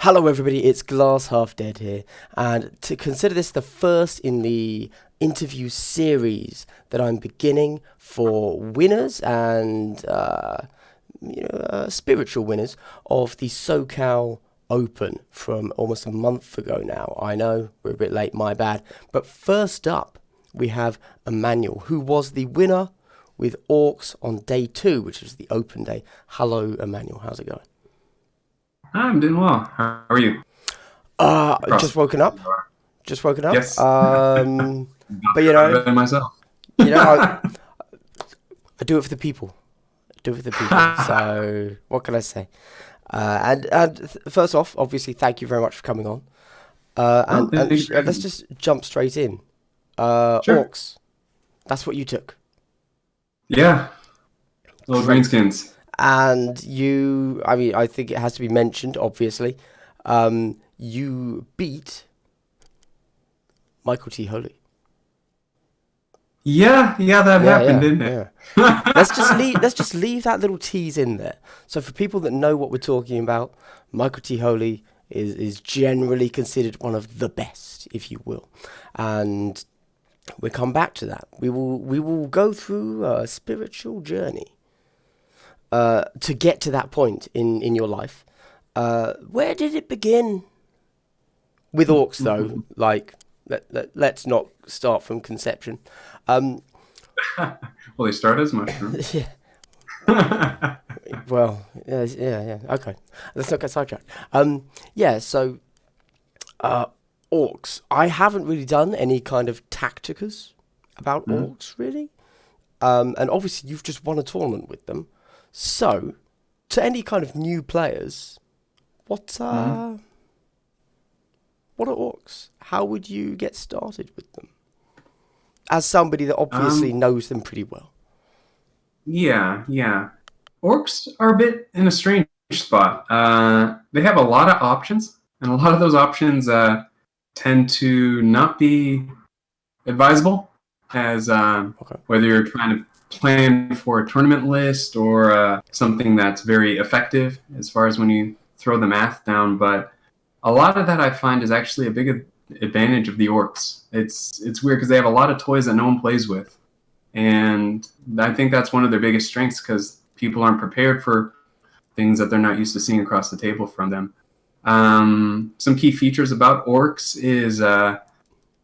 Hello everybody, it's Glass Half Dead here, and to consider this the first in the interview series that I'm beginning for winners and spiritual winners of the SoCal Open from almost a month ago now. I know, we're a bit late, my bad. But first up, we have Emmanuel, who was the winner with Orks on day 2, which was the open day. Hello Emmanuel, how's it going? I'm doing well. How are you? Just woken up. Just woken up. Yes. But Myself. I do it for the people. I do it for the people. So what can I say? First off, obviously, thank you very much for coming on. Let's just jump straight in. Sure. Orks. That's what you took. Yeah. Little greenskins. And I think it has to be mentioned, obviously. You beat Michael T. Holy. Yeah, that happened, didn't it? Yeah. Let's just leave that little tease in there. So for people that know what we're talking about, Michael T. Holy is generally considered one of the best, if you will. And we'll come back to that. We will go through a spiritual journey. To get to that point in your life. Where did it begin? With Orks, though, like, let's not start from conception. Well, they start as mushrooms. Yeah. Well, yeah. Okay, let's not get sidetracked. So, Orks. I haven't really done any kind of tacticas about Orks, really. And obviously, you've just won a tournament with them. So, to any kind of new players, what are Orks? How would you get started with them? As somebody that obviously knows them pretty well. Yeah. Orcs are a bit in a strange spot. They have a lot of options, and a lot of those options tend to not be advisable, as whether you're trying to plan for a tournament list or something that's very effective as far as when you throw the math down. But a lot of that I find is actually a big advantage of the Orcs. It's weird because they have a lot of toys that no one plays with, and I think that's one of their biggest strengths because people aren't prepared for things that they're not used to seeing across the table from them. Some key features about Orcs is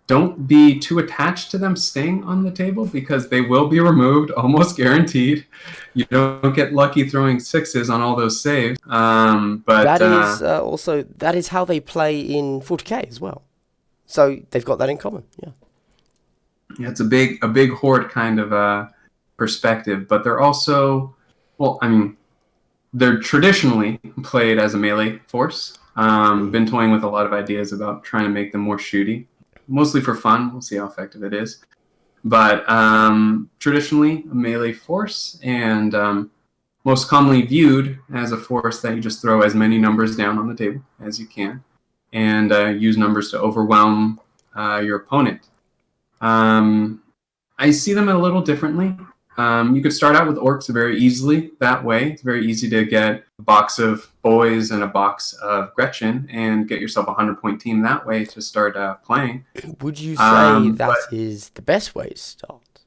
don't be too attached to them staying on the table because they will be removed, almost guaranteed. You don't get lucky throwing 6s on all those saves. But that is how they play in 40k as well. So they've got that in common. Yeah, it's a big horde kind of perspective. But they're also, they're traditionally played as a melee force. Been toying with a lot of ideas about trying to make them more shooty. Mostly for fun. We'll see how effective it is. But traditionally, a melee force, and most commonly viewed as a force that you just throw as many numbers down on the table as you can, and use numbers to overwhelm your opponent. I see them a little differently. You could start out with Orcs very easily that way. It's very easy to get a box of boys and a box of Gretchen and get yourself a 100-point team that way to start playing. Would you say that is the best way to start?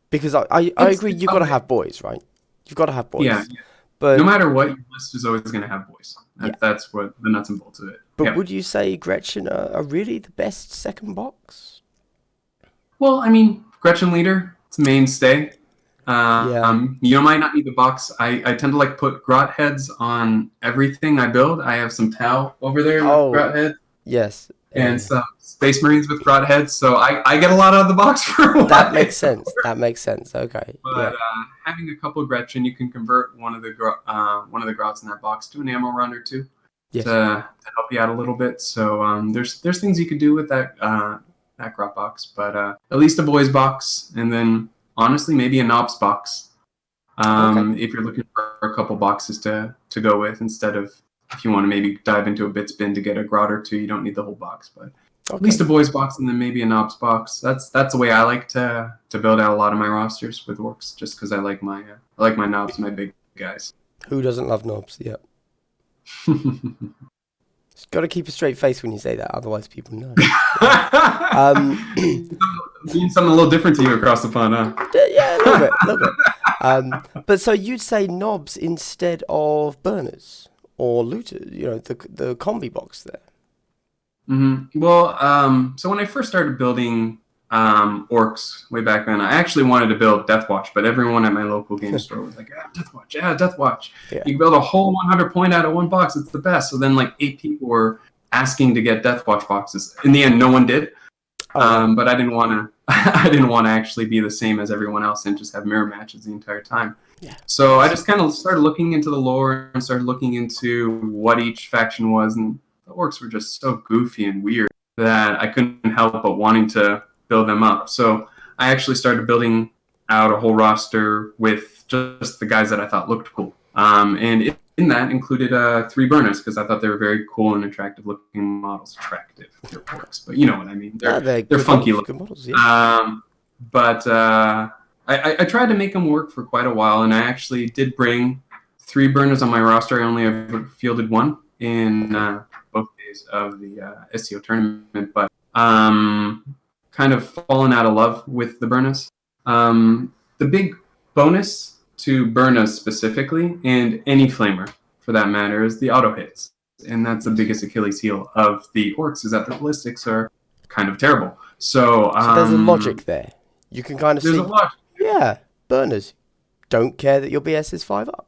Because I agree, you've got to have boys, right? You've got to have boys. Yeah. But no matter what, your list is always going to have boys. That's what the nuts and bolts of it. But would you say Gretchen are really the best second box? Well, Gretchen leader, it's a mainstay. You might not need the box. I tend to put grot heads on everything I build. I have some Tau over there with grot heads. Yes. And some Space Marines with grot heads, so I get a lot out of the box for a while. That makes sense. Okay. But having a couple of Gretchen, you can convert one of the grots in that box to an ammo run or two to help you out a little bit. So there's things you could do with that grot box, but at least a boys box, and then honestly, maybe a Nobz box. If you're looking for a couple boxes to go with, instead of if you want to maybe dive into a bits bin to get a grot or two, you don't need the whole box. But at least a boys box and then maybe a Nobz box. That's the way I like to build out a lot of my rosters with Orcs, just because I like my Nobz, my big guys. Who doesn't love Nobz? Yeah. Got to keep a straight face when you say that, otherwise people know. Means something a little different to you across the pond, huh? Yeah, a little bit. But so you'd say Nobz instead of Burnas or Looters, the combi box there. Mm-hmm. Well, so when I first started building Orks way back then, I actually wanted to build Deathwatch, but everyone at my local game store was like, Deathwatch. Yeah. You can build a whole 100 point out of one box. It's the best. So then like 8 people were asking to get Deathwatch boxes. In the end, no one did. But I didn't want to. I didn't want to actually be the same as everyone else and just have mirror matches the entire time. Yeah. So I just kind of started looking into the lore and started looking into what each faction was, and the Orks were just so goofy and weird that I couldn't help but wanting to build them up. So I actually started building out a whole roster with just the guys that I thought looked cool. And in that included 3 Burnas because I thought they were very cool and attractive looking models. Attractive, they're Orks, but you know what I mean. They're funky looking models. Yeah. But I tried to make them work for quite a while, and I actually did bring 3 Burnas on my roster. I only ever fielded 1 in both days of the SEO tournament, but kind of fallen out of love with the Burnas. The big bonus to Burnas specifically, and any flamer for that matter, is the auto hits. And that's the biggest Achilles heel of the Orks, is that the ballistics are kind of terrible. So there's a logic there. You can kind of see. There's a logic. Yeah, Burnas don't care that your BS is 5 up.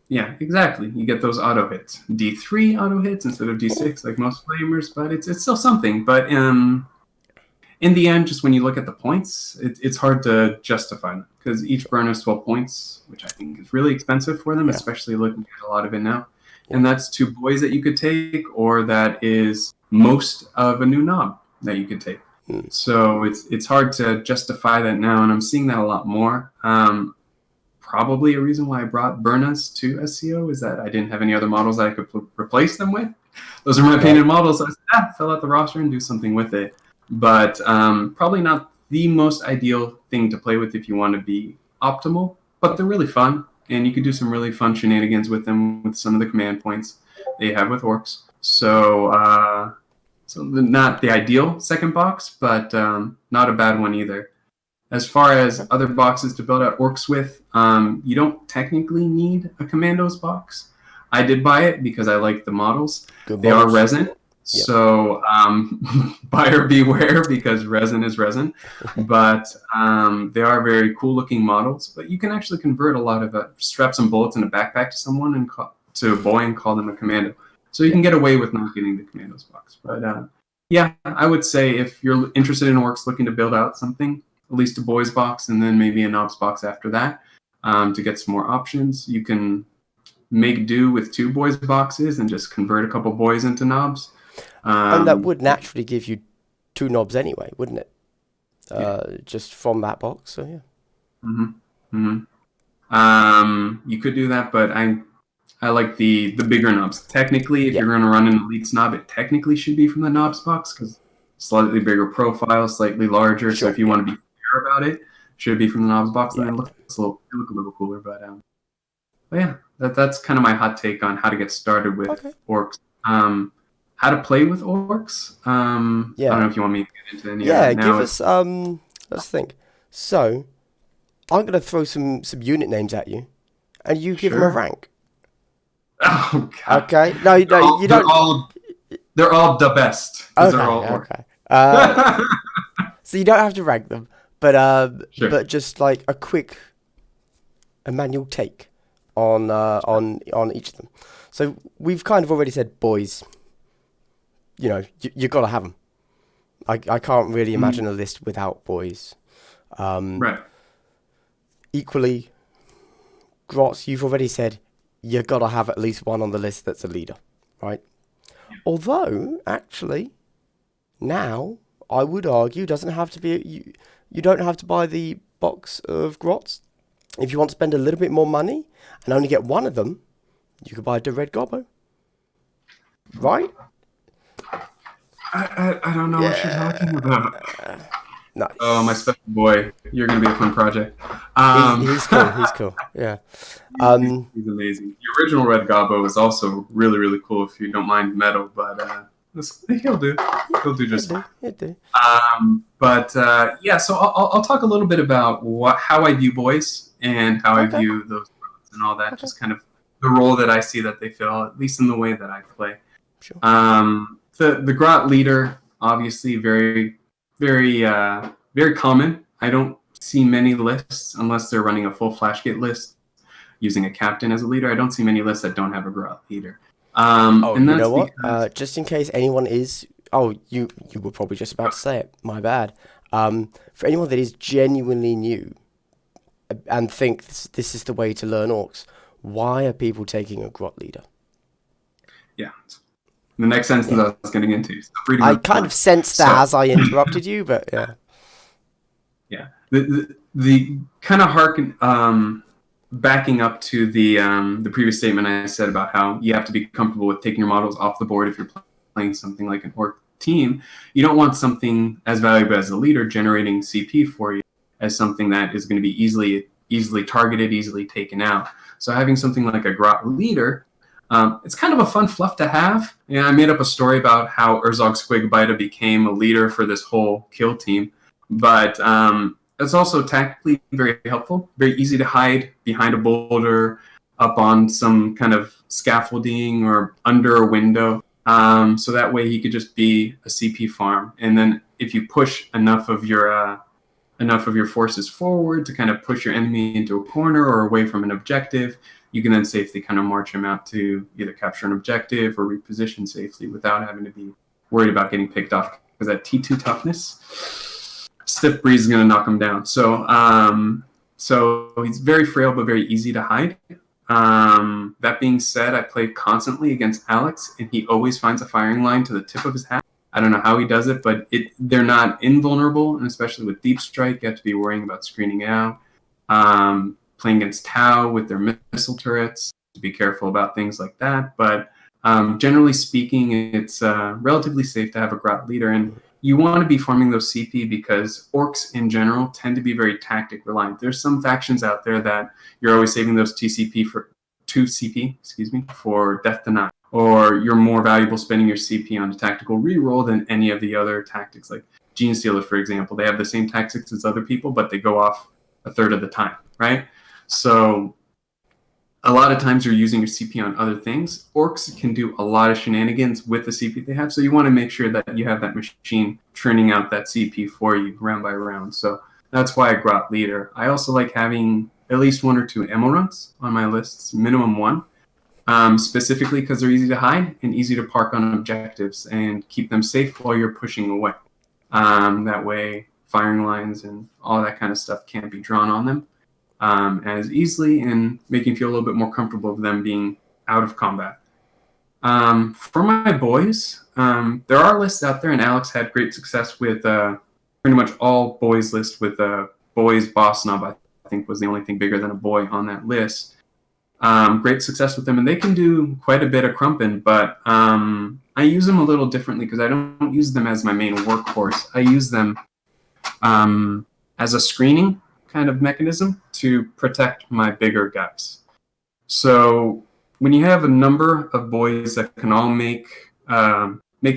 Yeah, exactly. You get those auto hits. D3 auto hits instead of D6 like most flamers, but it's still something. But in the end, just when you look at the points, it's hard to justify them because each burn is 12 points, which I think is really expensive for them, especially looking at a lot of it now. And that's 2 boys that you could take, or that is most of a new knob that you could take. So it's hard to justify that now, and I'm seeing that a lot more. Probably a reason why I brought Burnas to SEO is that I didn't have any other models that I could replace them with. Those are my painted models, so I said, fill out the roster and do something with it. But probably not the most ideal thing to play with if you want to be optimal, but they're really fun, and you could do some really fun shenanigans with them with some of the command points they have with Orks. So not the ideal second box, but not a bad one either. As far as other boxes to build out Orks with, you don't technically need a Commandos box. I did buy it because I like the models. They are resin. Yep. So buyer beware, because resin is resin. But they are very cool looking models. But you can actually convert a lot of strap some bullets in a backpack to someone and to a boy and call them a commando. So you can get away with not getting the Commandos box. But yeah, I would say if you're interested in Orks looking to build out something, at least a boys box and then maybe a Nobz box after that, to get some more options. You can make do with 2 boys boxes and just convert a couple boys into Nobz. And that would naturally give you 2 Nobz anyway, wouldn't it? Just from that box, so yeah. You could do that, but I like the bigger Nobz. Technically, if you're going to run an Elite Snob, it technically should be from the Nobz box, because slightly bigger profile, slightly larger. Sure. So if you want to be fair about it, should be from the Nobz box. Then it looks a little cooler. But yeah, that's kind of my hot take on how to get started with Orks. How to play with Orks. I don't know if you want me to get into any of that now. Give us let's think. So I'm gonna throw some unit names at you, and you give them a rank. Oh God. Okay. No, you don't. They're all the best. Okay. They're all Orks. Okay. So you don't have to rank them, but but just like a quick Emmanuel take on each of them. So we've kind of already said boys. You got to have them. I can't really imagine a list without boys. Right. Equally, Grots, you've already said you got to have at least one on the list that's a leader, right? Yeah. Although, actually, now I would argue doesn't have to be you don't have to buy the box of Grots. If you want to spend a little bit more money and only get one of them, you could buy the Red Gobbo, right? I don't know what you're talking about. Nice. Oh, my special boy. You're going to be a fun project. He's cool. He's cool. Yeah. He's amazing. The original Red Gobbo is also really, really cool if you don't mind metal, but he'll do. He'll do just fine. He'll do. Yeah, so I'll talk a little bit about how I view boys and how I view those and all that. Just kind of the role that I see that they fill, at least in the way that I play. Sure. The Grot leader, obviously, very, very, very common. I don't see many lists unless they're running a full flash git list using a captain as a leader. I don't see many lists that don't have a Grot leader. And you know what? Just in case anyone is, you were probably just about to say it. My bad. For anyone that is genuinely new and think this is the way to learn orcs, why are people taking a Grot leader? Yeah. The next sentence I was getting into. I kind of sensed that as I interrupted you, but yeah. Yeah. The kind of harken backing up to the previous statement I said about how you have to be comfortable with taking your models off the board if you're playing something like an orc team. You don't want something as valuable as a leader generating CP for you as something that is going to be easily targeted, easily taken out. So having something like a Grot leader, it's kind of a fun fluff to have. Yeah, I made up a story about how Urzog Squigbita became a leader for this whole kill team, but it's also tactically very helpful, very easy to hide behind a boulder, up on some kind of scaffolding or under a window. So that way he could just be a CP farm. And then if you push enough of your forces forward to kind of push your enemy into a corner or away from an objective, you can then safely kind of march him out to either capture an objective or reposition safely without having to be worried about getting picked off, because that T2 toughness, stiff breeze is going to knock him down. So he's very frail but very easy to hide. That being said, I play constantly against Alex, and he always finds a firing line to the tip of his hat. I don't know how he does it, but they're not invulnerable, and especially with Deep Strike, you have to be worrying about screening out. Playing against Tau with their missile turrets, to be careful about things like that. But generally speaking, it's relatively safe to have a Grot leader, and you want to be farming those CP because orcs in general tend to be very tactic reliant. There's some factions out there that you're always saving those 2 CP for death deny, or you're more valuable spending your CP on a tactical reroll than any of the other tactics. Like Gene Stealers, for example, they have the same tactics as other people, but they go off a third of the time, right? So a lot of times you're using your CP on other things. Orcs can do a lot of shenanigans with the CP they have, so you want to make sure that you have that machine churning out that CP for you round by round. So that's why I Grot leader. I also like having at least 1 or 2 ammo runs on my lists, minimum 1, specifically because they're easy to hide and easy to park on objectives and keep them safe while you're pushing away. That way firing lines and all that kind of stuff can't be drawn on them as easily, and making you feel a little bit more comfortable of them being out of combat. For my boys, there are lists out there, and Alex had great success with pretty much all boys lists with boys boss knob, I think was the only thing bigger than a boy on that list. Great success with them, and they can do quite a bit of crumping, but I use them a little differently because I don't use them as my main workhorse. I use them as a screening kind of mechanism to protect my bigger guys. So when you have a number of boys that can all make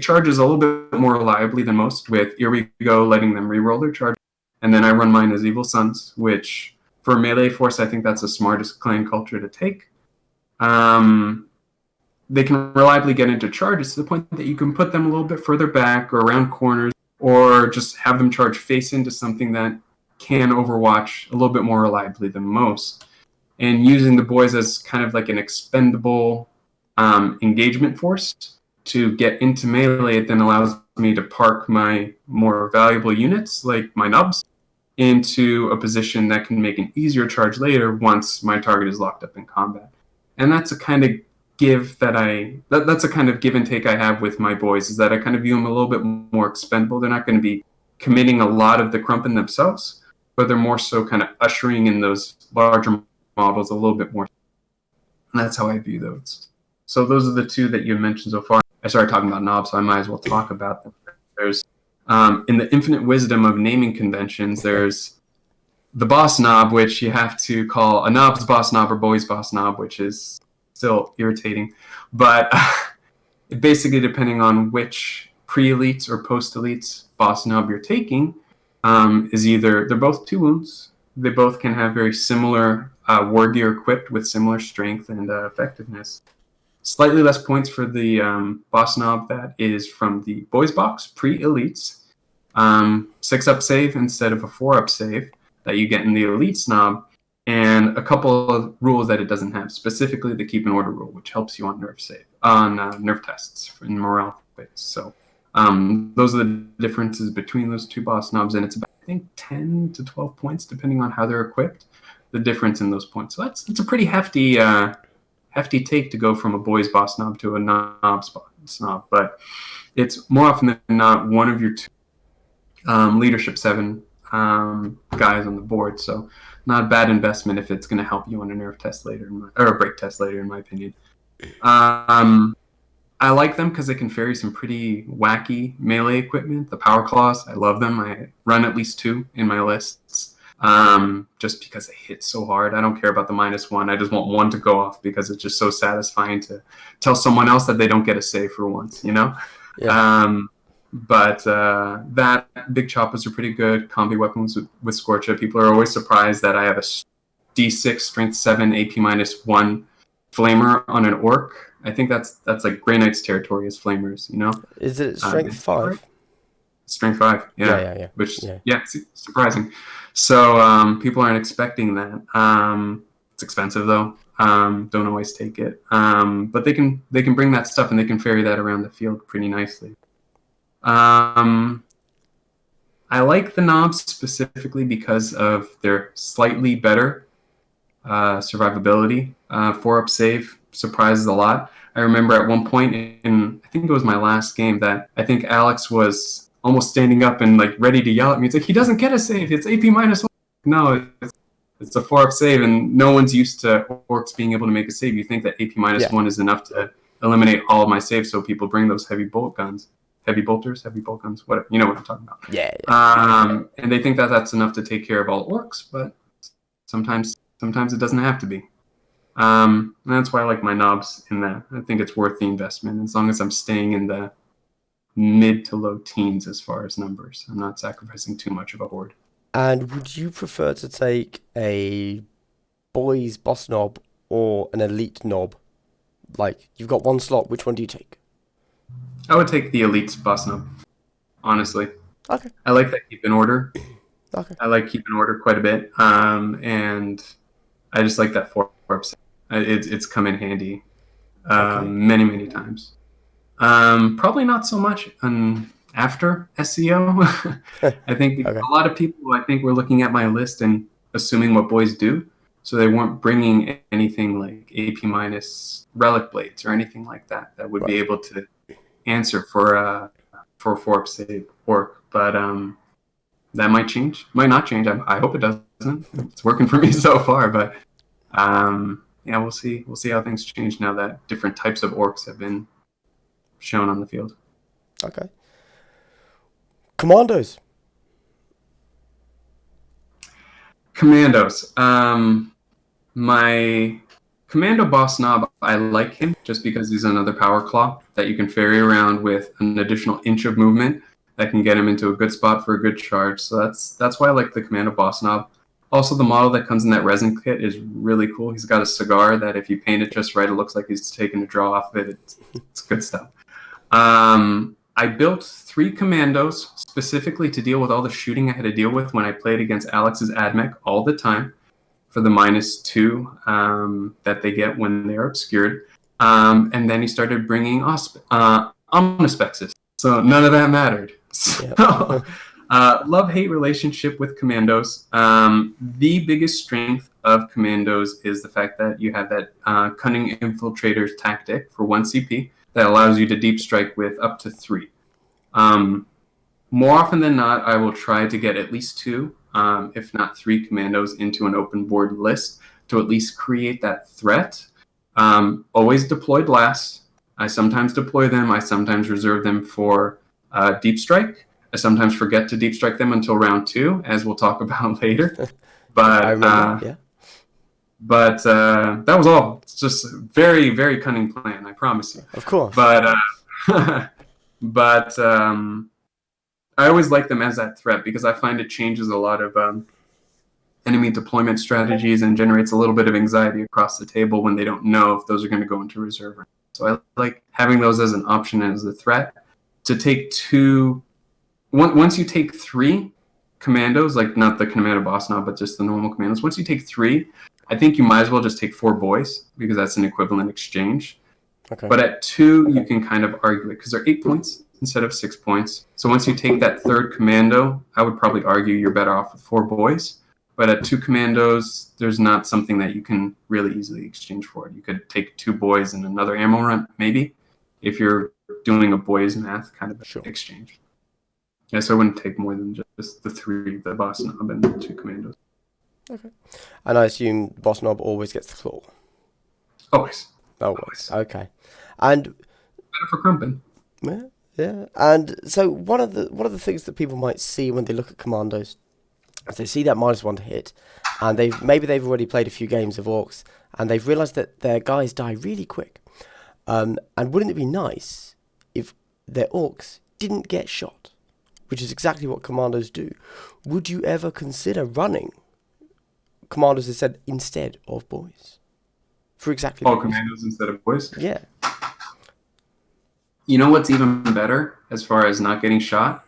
charges a little bit more reliably than most, with here we go, letting them reroll their charge, and then I run mine as Evil Sons, which for melee force I think that's the smartest clan culture to take. They can reliably get into charges to the point that you can put them a little bit further back or around corners, or just have them charge face into something that can overwatch a little bit more reliably than most. And using the boys as kind of like an expendable engagement force to get into melee, it then allows me to park my more valuable units, like my Nobz, into a position that can make an easier charge later once my target is locked up in combat. And that's a kind of that's a kind of give and take I have with my boys, is that I kind of view them a little bit more expendable. They're not going to be committing a lot of the crump in themselves, but they're more so kind of ushering in those larger models a little bit more. And that's how I view those. So those are the 2 that you mentioned so far. I started talking about Nobz, so I might as well talk about them. There's in the infinite wisdom of naming conventions, there's the boss knob, which you have to call a Nobz boss knob or boys boss knob, which is still irritating. But basically, depending on which pre-elites or post-elites boss knob you're taking, is either they're both 2 wounds. They both can have very similar war gear equipped with similar strength and effectiveness. Slightly less points for the boss knob that is from the boys box pre-elites. 6-up save instead of a 4-up save that you get in the elites knob, and a couple of rules that it doesn't have, specifically the keep in order rule, which helps you on nerf tests in morale phase. So those are the differences between those 2 boss knobs, and it's about, I think, 10 to 12 points depending on how they're equipped. The difference in those points. So it's a pretty hefty take to go from a boys boss knob to a Nobz boss knob, but it's more often than not one of your 2 leadership 7 guys on the board. So not a bad investment if it's going to help you on a nerf test later, or a break test later, in my opinion. I like them because they can carry some pretty wacky melee equipment. The power claws, I love them. I run at least 2 in my lists. Just because they hit so hard. I don't care about the -1. I just want 1 to go off because it's just so satisfying to tell someone else that they don't get a save for once, you know? Yeah. But that big choppers are pretty good. Combi weapons with Scorcha. People are always surprised that I have a D6 strength 7 AP -1 flamer on an orc. I think that's like Grey Knight's territory as flamers, you know? Is it strength 5? Strength 5, yeah. Which, surprising. So people aren't expecting that. It's expensive though. Don't always take it. But they can bring that stuff and they can ferry that around the field pretty nicely. I like the Nobz specifically because of their slightly better survivability. 4-up save surprises a lot. I remember at one point in, I think it was my last game, that I think Alex was almost standing up and like ready to yell at me. It's like, he doesn't get a save. It's AP -1. No, it's a 4-up save, and no one's used to orcs being able to make a save. You think that AP -1 is enough to eliminate all of my saves, so people bring those heavy bolt guns. Heavy bolt guns, whatever. You know what I'm talking about. Yeah. And they think that that's enough to take care of all orcs, but sometimes it doesn't have to be. And that's why I like my Nobz in that. I think it's worth the investment as long as I'm staying in the mid to low teens as far as numbers. I'm not sacrificing too much of a horde. And would you prefer to take a boys boss knob or an elite knob? Like, you've got 1 slot, which one do you take? I would take the elite's boss knob, honestly. Okay. I like that keep in order. Okay. I like keep in order quite a bit. And I just like that 4-up. It's come in handy many times. Probably not so much after SEO. I think a lot of people, were looking at my list and assuming what boys do. So they weren't bringing anything like AP- relic blades or anything like that would be able to answer for a 4-up save orc. But that might change. Might not change. I hope it doesn't. It's working for me so far. But we'll see. We'll see how things change now that different types of orcs have been shown on the field. Okay. Commandos. My Commando boss knob, I like him just because he's another power claw that you can ferry around with an additional inch of movement that can get him into a good spot for a good charge. So that's why I like the Commando boss knob. Also, the model that comes in that resin kit is really cool. He's got a cigar that if you paint it just right, it looks like he's taking a draw off of it. It's good stuff. I built 3 Commandos specifically to deal with all the shooting I had to deal with when I played against Alex's Admech all the time for the -2 that they get when they're obscured. And then he started bringing Omnispexes. So none of that mattered. So, love-hate relationship with Commandos. The biggest strength of Commandos is the fact that you have that Cunning Infiltrator's tactic for 1 CP that allows you to deep strike with up to 3. More often than not, I will try to get at least 2, if not 3 Commandos into an open board list to at least create that threat. Always deploy blasts. I sometimes deploy them. I sometimes reserve them for deep strike. I sometimes forget to deep strike them until round 2, as we'll talk about later. But I remember. Yeah. But that was all just a very, very cunning plan, I promise you. Of course. But but I always like them as that threat because I find it changes a lot of enemy deployment strategies and generates a little bit of anxiety across the table when they don't know if those are going to go into reserve. So I like having those as an option as a threat. To take two, once you take 3 commandos, like not the commando boss now, but just the normal commandos. Once you take 3, I think you might as well just take 4 boys because that's an equivalent exchange. Okay. But at 2, you can kind of argue it because they're 8 points instead of 6 points. So once you take that 3rd commando, I would probably argue you're better off with 4 boys. But at 2 commandos, there's not something that you can really easily exchange for. You could take 2 boys and another ammo run, maybe, if you're doing a boys math kind of exchange. Yeah, so I wouldn't take more than just the 3, the boss knob and the 2 commandos. Okay. And I assume boss knob always gets the claw. Always. Always. Okay. And better for crumping. Yeah, yeah. And so one of the things that people might see when they look at commandos is they see that -1 to hit, and maybe they've already played a few games of orcs, and they've realised that their guys die really quick. And wouldn't it be nice if their orcs didn't get shot, which is exactly what commandos do? Would you ever consider running commandos instead of boys? For exactly all commandos instead of boys? Yeah. You know what's even better as far as not getting shot?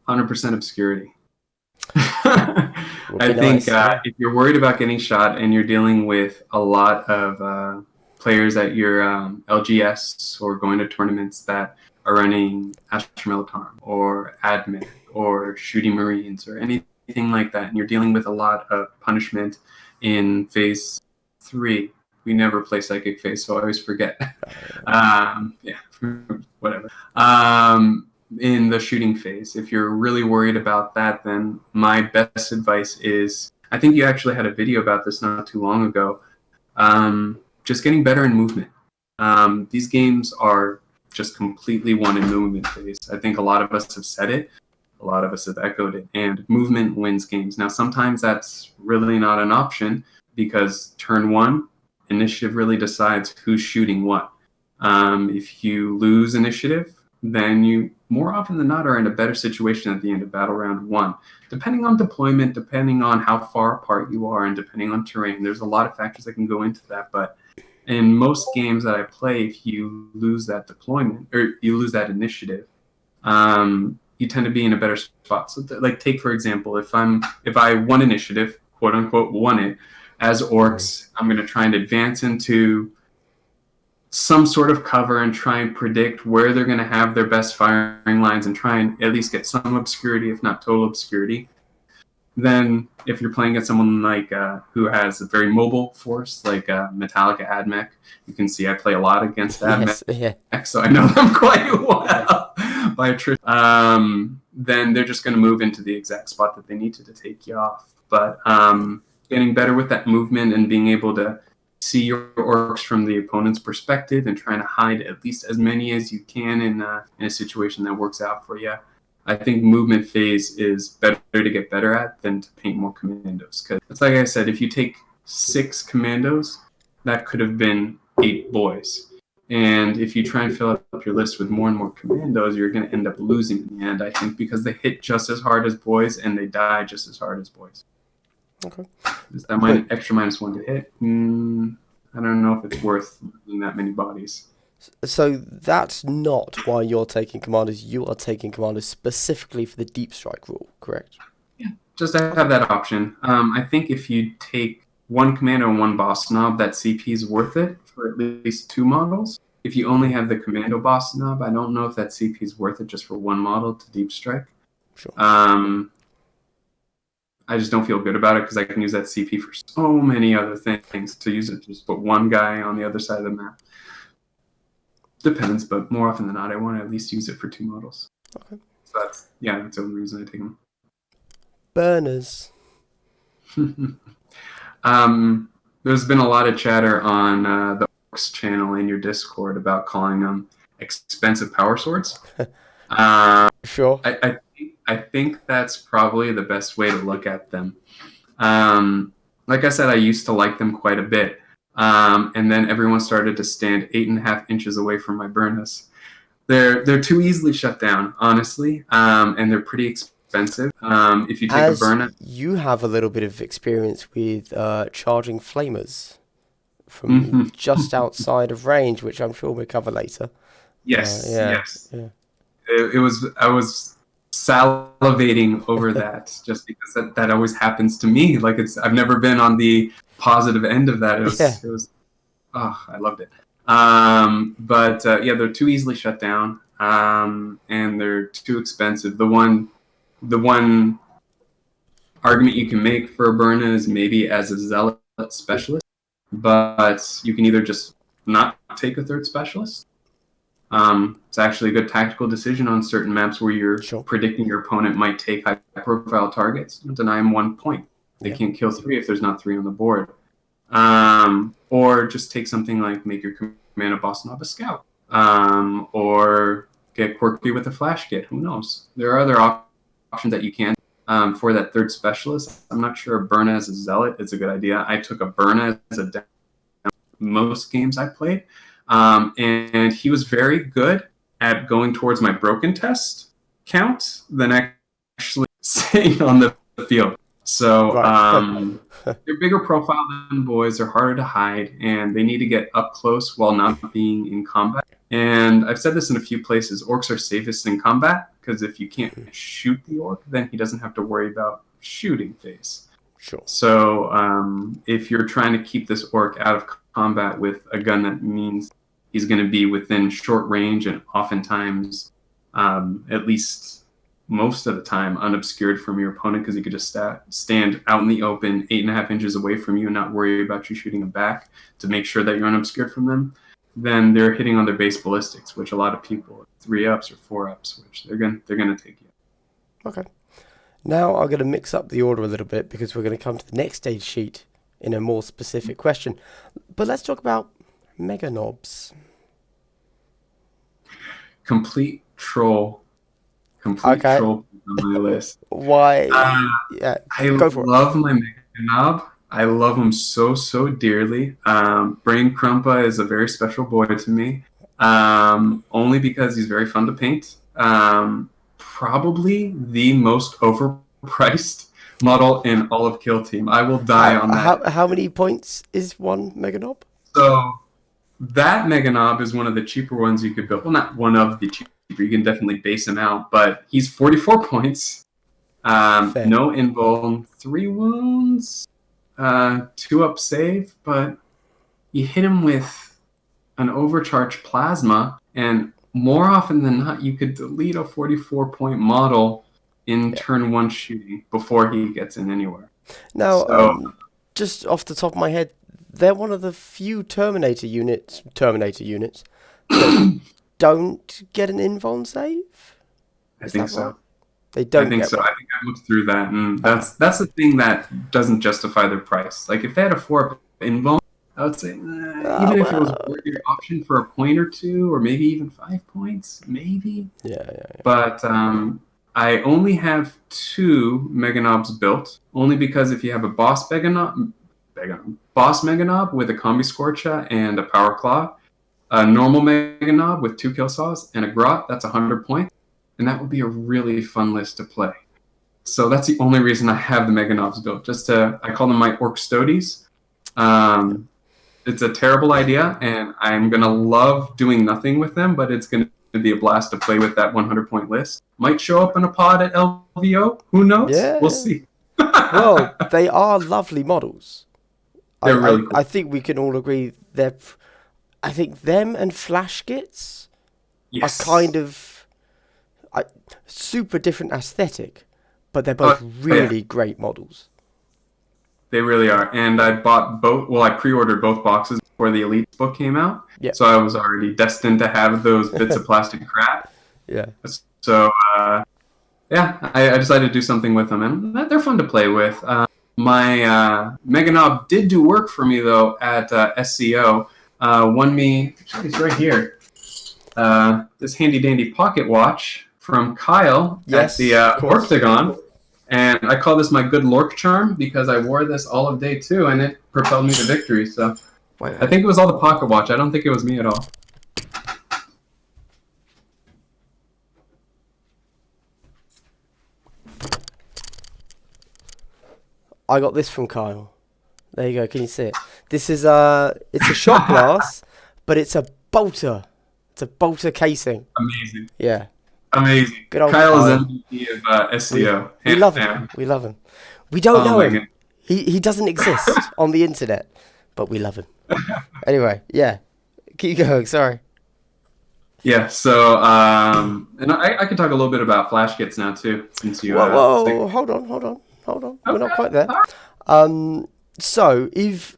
100% obscurity. I think if you're worried about getting shot and you're dealing with a lot of players at your LGS or going to tournaments that are running Astra Militarum or Admin or Shooting Marines or anything like that, and you're dealing with a lot of punishment in Phase 3. We never play Psychic Phase, so I always forget. Whatever. In the shooting phase, if you're really worried about that, then my best advice is, I think you actually had a video about this not too long ago, just getting better in movement. These games are just completely won in movement phase. I think a lot of us have said it, a lot of us have echoed it, and movement wins games. Now, sometimes that's really not an option because turn 1, initiative really decides who's shooting what. If you lose initiative, then you more often than not are in a better situation at the end of battle round 1. Depending on deployment, depending on how far apart you are, and depending on terrain, there's a lot of factors that can go into that. But in most games that I play, if you lose that deployment or you lose that initiative, you tend to be in a better spot. So like take for example, if I won initiative, quote unquote won it, as orcs, I'm going to try and advance into some sort of cover and try and predict where they're going to have their best firing lines and try and at least get some obscurity, if not total obscurity. Then if you're playing against someone like who has a very mobile force, like Metallica AdMech, you can see I play a lot against AdMech, so I know them quite well by attrition. Then they're just going to move into the exact spot that they need to take you off. But getting better with that movement and being able to see your orcs from the opponent's perspective and trying to hide at least as many as you can in a situation that works out for you. I think movement phase is better to get better at than to paint more commandos. Because it's like I said, if you take 6 commandos, that could have been 8 boys. And if you try and fill up your list with more and more commandos, you're going to end up losing in the end, I think, because they hit just as hard as boys and they die just as hard as boys. Okay. Is that extra -1 to hit? I don't know if it's worth losing that many bodies. So that's not why you're taking commandos. You are taking commandos specifically for the deep strike rule, correct? Yeah, just to have that option. I think if you take 1 commando and 1 boss knob, that CP is worth it for at least 2 models. If you only have the commando boss knob, I don't know if that CP is worth it just for 1 model to deep strike. Sure. I just don't feel good about it because I can use that CP for so many other things. To use it, just put 1 guy on the other side of the map. Depends, but more often than not, I want to at least use it for 2 models. Okay. So that's the only reason I take them. Burners. There's been a lot of chatter on the Orks channel in your Discord about calling them expensive power swords. Sure. I think that's probably the best way to look at them. Like I said, I used to like them quite a bit. And then everyone started to stand 8.5 inches away from my Burnas. They're too easily shut down, honestly, and they're pretty expensive. If you take a Burnas, you have a little bit of experience with charging flamers from just outside of range, which I'm sure we'll cover later. Yes, yes. Yeah. I was salivating over that just because that always happens to me. Like I've never been on the positive end of that. It was I loved it. But they're too easily shut down, and they're too expensive. The one argument you can make for a Burna is maybe as a zealot specialist, but you can either just not take a third specialist. It's actually a good tactical decision on certain maps where you're predicting your opponent might take high-profile targets. Deny them 1 point. They can't kill 3 if there's not 3 on the board. Or just take something like make your command of boss Nobz scout. Or get quirky with a flash kit. Who knows? There are other options that you can for that third specialist. I'm not sure a Burna as a zealot is a good idea. I took a Burna as a down most games I played. And he was very good at going towards my broken test count than actually staying on the field. So they're bigger profile than boys. They're harder to hide, and they need to get up close while not being in combat. And I've said this in a few places. Orcs are safest in combat because if you can't shoot the orc, then he doesn't have to worry about shooting phase. Sure. So if you're trying to keep this orc out of combat with a gun, that means he's going to be within short range and oftentimes, at least most of the time, unobscured from your opponent because he could just stand out in the open 8.5 inches away from you and not worry about you shooting him back to make sure that you're unobscured from them. Then they're hitting on their base ballistics, which a lot of people 3-ups or 4-ups, which they're going to take you. Okay. Now I'm going to mix up the order a little bit because we're going to come to the next stage sheet in a more specific question. But let's talk about Meganobz. Complete troll on my list. Why? I love my Meganob. I love him so dearly. Brain Krumpa is a very special boy to me. Only because he's very fun to paint. Probably the most overpriced model in all of Kill Team. I will die on that. How many points is one Meganob? So that Meganob is one of the cheaper ones you could build. Well, not one of the cheaper. You can definitely base him out, but he's 44 points. No invuln, 3 wounds, 2-up save, but you hit him with an overcharged plasma, and more often than not, you could delete a 44-point model in turn 1 shooting before he gets in anywhere. Now, just off the top of my head, they're one of the few Terminator units that don't get an invuln save? I think so. Right? They don't. I think so. I think I looked through that, and that's the thing that doesn't justify their price. Like if they had a 4-up invuln, I would say even if it was a worthier option for a point or 2, or maybe even 5 points, maybe. Yeah. But I only have 2 Meganobs built, only because if you have a boss Meganob with a Combi Scorcha and a Power Claw, a normal Meganob with 2 kill saws and a grot, that's 100 points. And that would be a really fun list to play. So that's the only reason I have the Meganobs built. I call them my orc stodies. It's a terrible idea, and I'm going to love doing nothing with them, but it's going to be a blast to play with that 100-point list. Might show up in a pod at LVO. Who knows? Yeah. We'll see. Well, they are lovely models. They're really cool. I think we can all agree I think them and Flash Gitz are kind of super different aesthetic, but they're both really great models. They really are. And I bought both. Well, I pre-ordered both boxes before the Elite book came out. Yeah. So I was already destined to have those bits of plastic crap. Yeah. So I decided to do something with them, and they're fun to play with. My Meganob did do work for me though at SCO. Won me, actually it's right here, this handy dandy pocket watch from Kyle at the Octagon. And I call this my good lork charm because I wore this all of day 2, and it propelled me to victory. So I think it was all the pocket watch. I don't think it was me at all. I got this from Kyle. There you go. Can you see it? This is it's a shot glass, but it's a bolter. It's a bolter casing. Amazing. Yeah. Amazing. Good old Kyle is Kyle. MVP of SEO. We love him. We love him. We don't know him. He doesn't exist on the internet, but we love him. Anyway, yeah. Keep going. Sorry. Yeah. So, and I can talk a little bit about flash gitz now too, since you. Whoa. Hold on. Okay. We're not quite there. So, if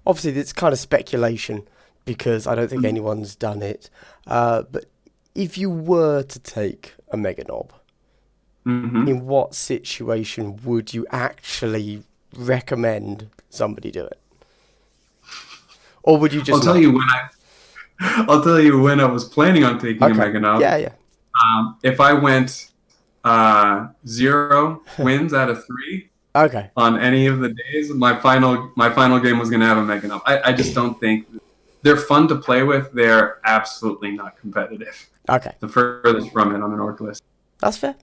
obviously it's kind of speculation because I don't think anyone's done it, but if you were to take a Meganobz, in what situation would you actually recommend somebody do it? Or would you just? I'll tell you when I was planning on taking a Meganobz. Yeah. If I went 0 wins out of 3. Okay. On any of the days, my final game was going to have a Meganobz. I just don't think they're fun to play with. They're absolutely not competitive. Okay. The furthest from it on an orc list. That's fair.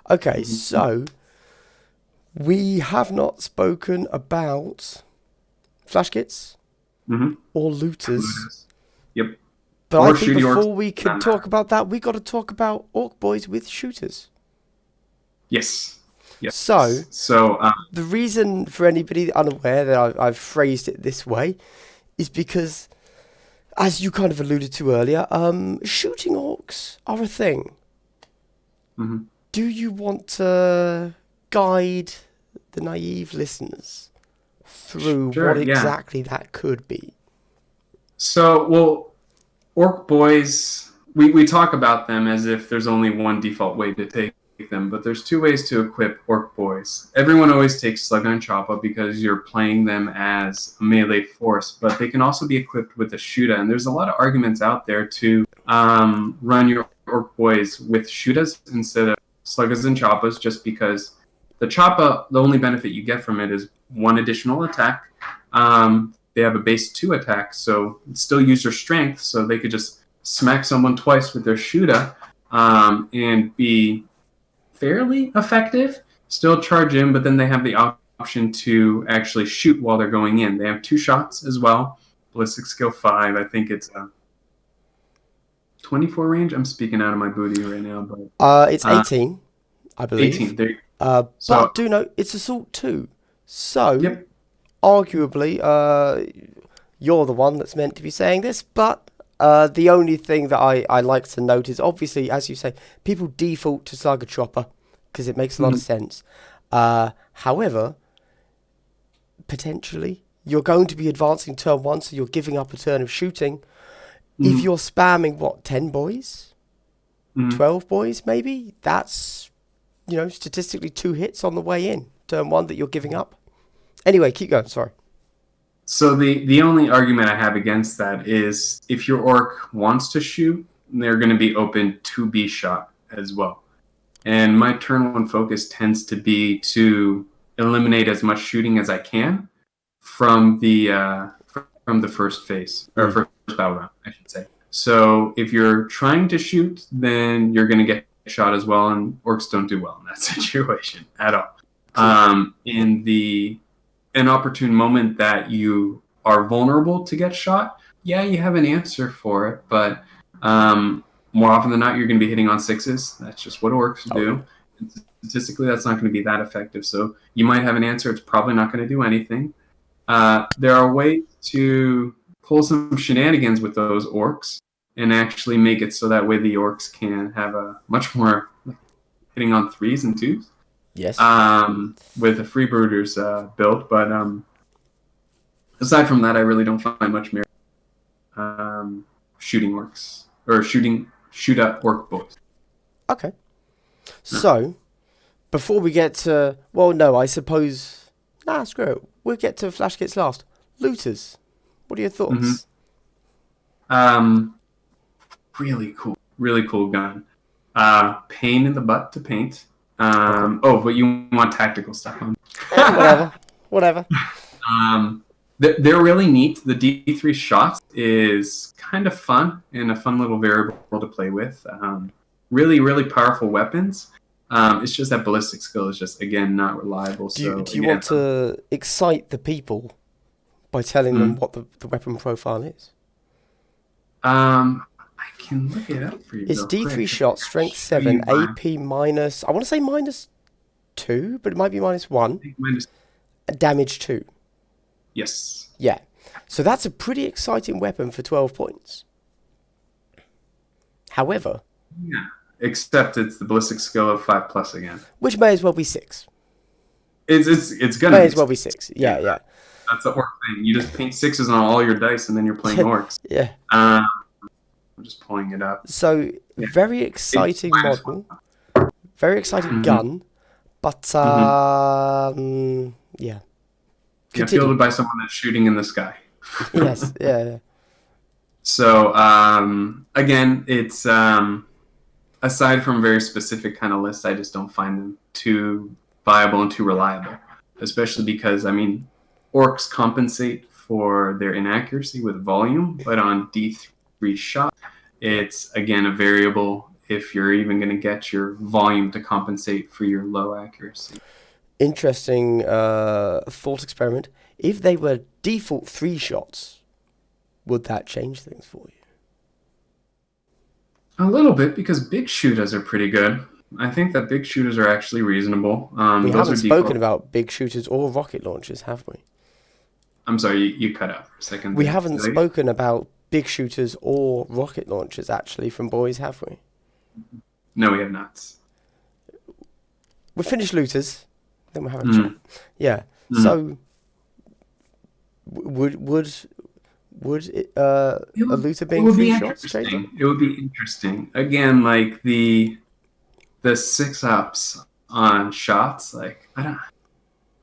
Okay, so we have not spoken about flash gitz or looters. Yep. But Or I think shooty before orcs. we can talk about that, we got to talk about orc boys with shooters. Yes. So So the reason for anybody unaware that I've phrased it this way is because, as you kind of alluded to earlier, shooting orcs are a thing. Do you want to guide the naive listeners through what exactly that could be? So, well, orc boys, we talk about them as if there's only one default way to take them, but there's 2 ways to equip orc boys. Everyone always takes Slug and Choppa because you're playing them as a melee force, but they can also be equipped with a Shuda, and there's a lot of arguments out there to run your orc boys with Shudas instead of Sluggers and Choppas, just because the Choppa, the only benefit you get from it is 1 additional attack. They have a base 2 attack, so still use your strength, so they could just smack someone twice with their Shuda and be fairly effective, still charge in, but then they have the option to actually shoot while they're going in. They have 2 shots as well. Ballistic skill 5. I think it's 24 range. I'm speaking out of my booty right now, but it's 18, I believe. 18. There. But do note it's assault 2. So arguably, you're the one that's meant to be saying this, but the only thing that I like to note is, obviously, as you say, people default to Slugger Chopper because it makes a lot of sense. However, potentially, you're going to be advancing turn 1, so you're giving up a turn of shooting. If you're spamming, 10 boys? 12 boys, maybe? That's, statistically 2 hits on the way in. Turn 1 that you're giving up. Anyway, keep going, sorry. So the only argument I have against that is if your orc wants to shoot, they're going to be open to be shot as well. And my turn 1 focus tends to be to eliminate as much shooting as I can from the first phase, or first battle round, I should say. So if you're trying to shoot, then you're going to get shot as well, and orcs don't do well in that situation at all. In an opportune moment that you are vulnerable to get shot, you have an answer for it, but more often than not, you're going to be hitting on 6s. That's just what orcs do. And statistically, that's not going to be that effective. So you might have an answer. It's probably not going to do anything. There are ways to pull some shenanigans with those orcs and actually make it so that way the orcs can have a much more hitting on 3s and 2s. Yes. With a Freebooters build, but aside from that, I really don't find much merit shooting orcs or shoot at orc boys. Okay. So, before we get to, I suppose, screw it. We'll get to flash gitz last. Looters. What are your thoughts? Really cool gun. Pain in the butt to paint. But you want tactical stuff. Whatever. They're really neat. The D3 shots is kind of fun and a fun little variable to play with. Really, really powerful weapons. It's just that ballistic skill is just, again, not reliable. Do you want to excite the people by telling them what the weapon profile is? I can look it up for you. It's D3 shot, strength 7, AP minus, I want to say -2, but it might be -1. Damage 2. Yes. Yeah. So that's a pretty exciting weapon for 12 points. However... Yeah. Except it's the ballistic skill of 5+ again. Which may as well be 6. It's gonna may as well be 6. Yeah. That's the orc thing. You just paint 6s on all your dice and then you're playing orcs. Yeah. I'm just pulling it up. So, very exciting model. Very exciting gun. But, yeah. You're fielded by someone that's shooting in the sky. Yes, yeah. So, again, it's, aside from very specific kind of lists, I just don't find them too viable and too reliable. Especially because, orcs compensate for their inaccuracy with volume, but on D3 shot, it's, again, a variable if you're even going to get your volume to compensate for your low accuracy. Interesting thought experiment. If they were default 3 shots, would that change things for you? A little bit, because big shooters are pretty good. I think that big shooters are actually reasonable. We haven't spoken about big shooters or rocket launchers, have we? I'm sorry, you cut out for a second. We haven't spoken about big shooters or rocket launchers, actually, from boys, have we? No, we have not. We're finished looters. Then we'll have a chat. Yeah. So, would a looter being 3 shots change it? It would be interesting. Again, like the 6-ups on shots, like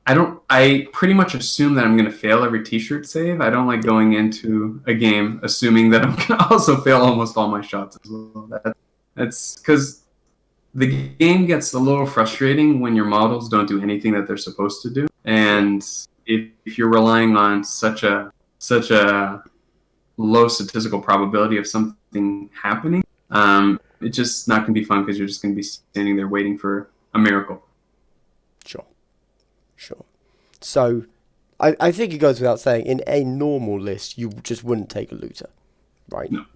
I pretty much assume that I'm going to fail every t-shirt save. I don't like going into a game assuming that I'm going to also fail almost all my shots as well. That's because the game gets a little frustrating when your models don't do anything that they're supposed to do. And if you're relying on such a low statistical probability of something happening, it's just not going to be fun because you're just going to be standing there waiting for a miracle. Sure. So, I think it goes without saying, in a normal list, you just wouldn't take a looter, right? No.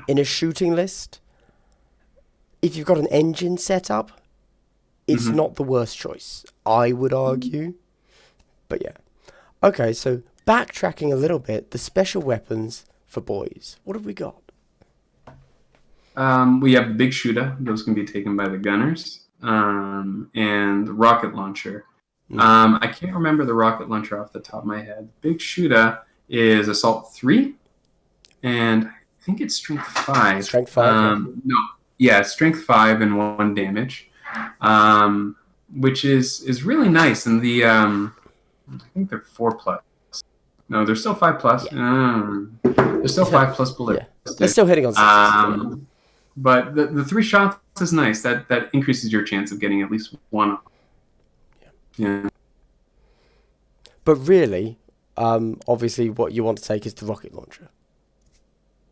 In a shooting list, if you've got an engine set up, it's not the worst choice, I would argue. But yeah. Okay, so backtracking a little bit, the special weapons for boys. What have we got? We have the big shooter. Those can be taken by the gunners. And the rocket launcher. I can't remember the rocket launcher off the top of my head. Big shooter is assault 3. And I think it's strength 5. Strength 5? Strength 5 and 1 damage. Which is really nice. And the I think they're 4+. No, they're still 5+. Yeah. They're still 5+ bullet. Yeah. They're still hitting on 6. But the 3 shots is nice. That increases your chance of getting at least 1. Yeah. But really, obviously, what you want to take is the rocket launcher.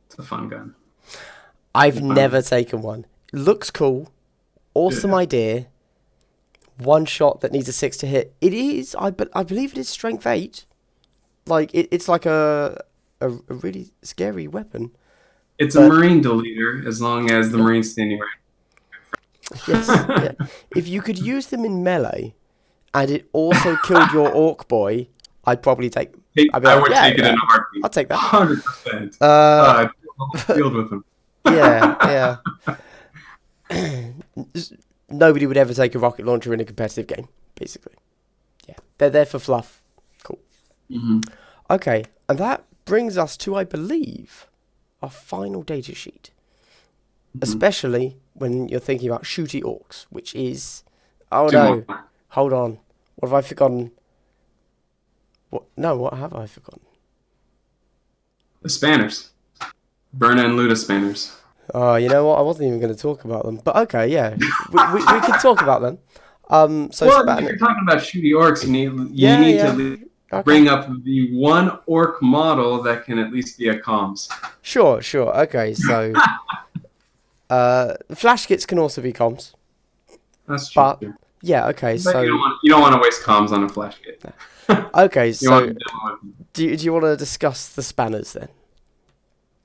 It's a fun gun. I've never taken one. Looks cool. Awesome idea. 1 shot that needs a 6 to hit. It is, I believe it is strength 8. Like, it's like a really scary weapon. It's a Marine deleter, as long as the Marine's standing right. Yes, yeah. If you could use them in melee, and it also killed your orc boy, I'd probably take... I would take it in a heartbeat. I'll take that. 100%. I'd field with them. Yeah. Nobody would ever take a rocket launcher in a competitive game, basically. Yeah, they're there for fluff. Cool. Okay, and that brings us to, I believe, our final data sheet. Especially when you're thinking about shooty orcs, which is... Oh no, hold on. What have I forgotten? What have I forgotten? The spanners. Burna and Luda spanners. Oh, you know what? I wasn't even going to talk about them, but okay, yeah, we can talk about them. So Well, if you're talking about shooty orcs, you need to Okay. bring up the one orc model that can at least be a comms. Sure. Okay, so flash kits can also be comms, That's true. but yeah, okay, But so you don't want to waste comms on a flash kit. okay, You so want to demo it. do you want to discuss the spanners then?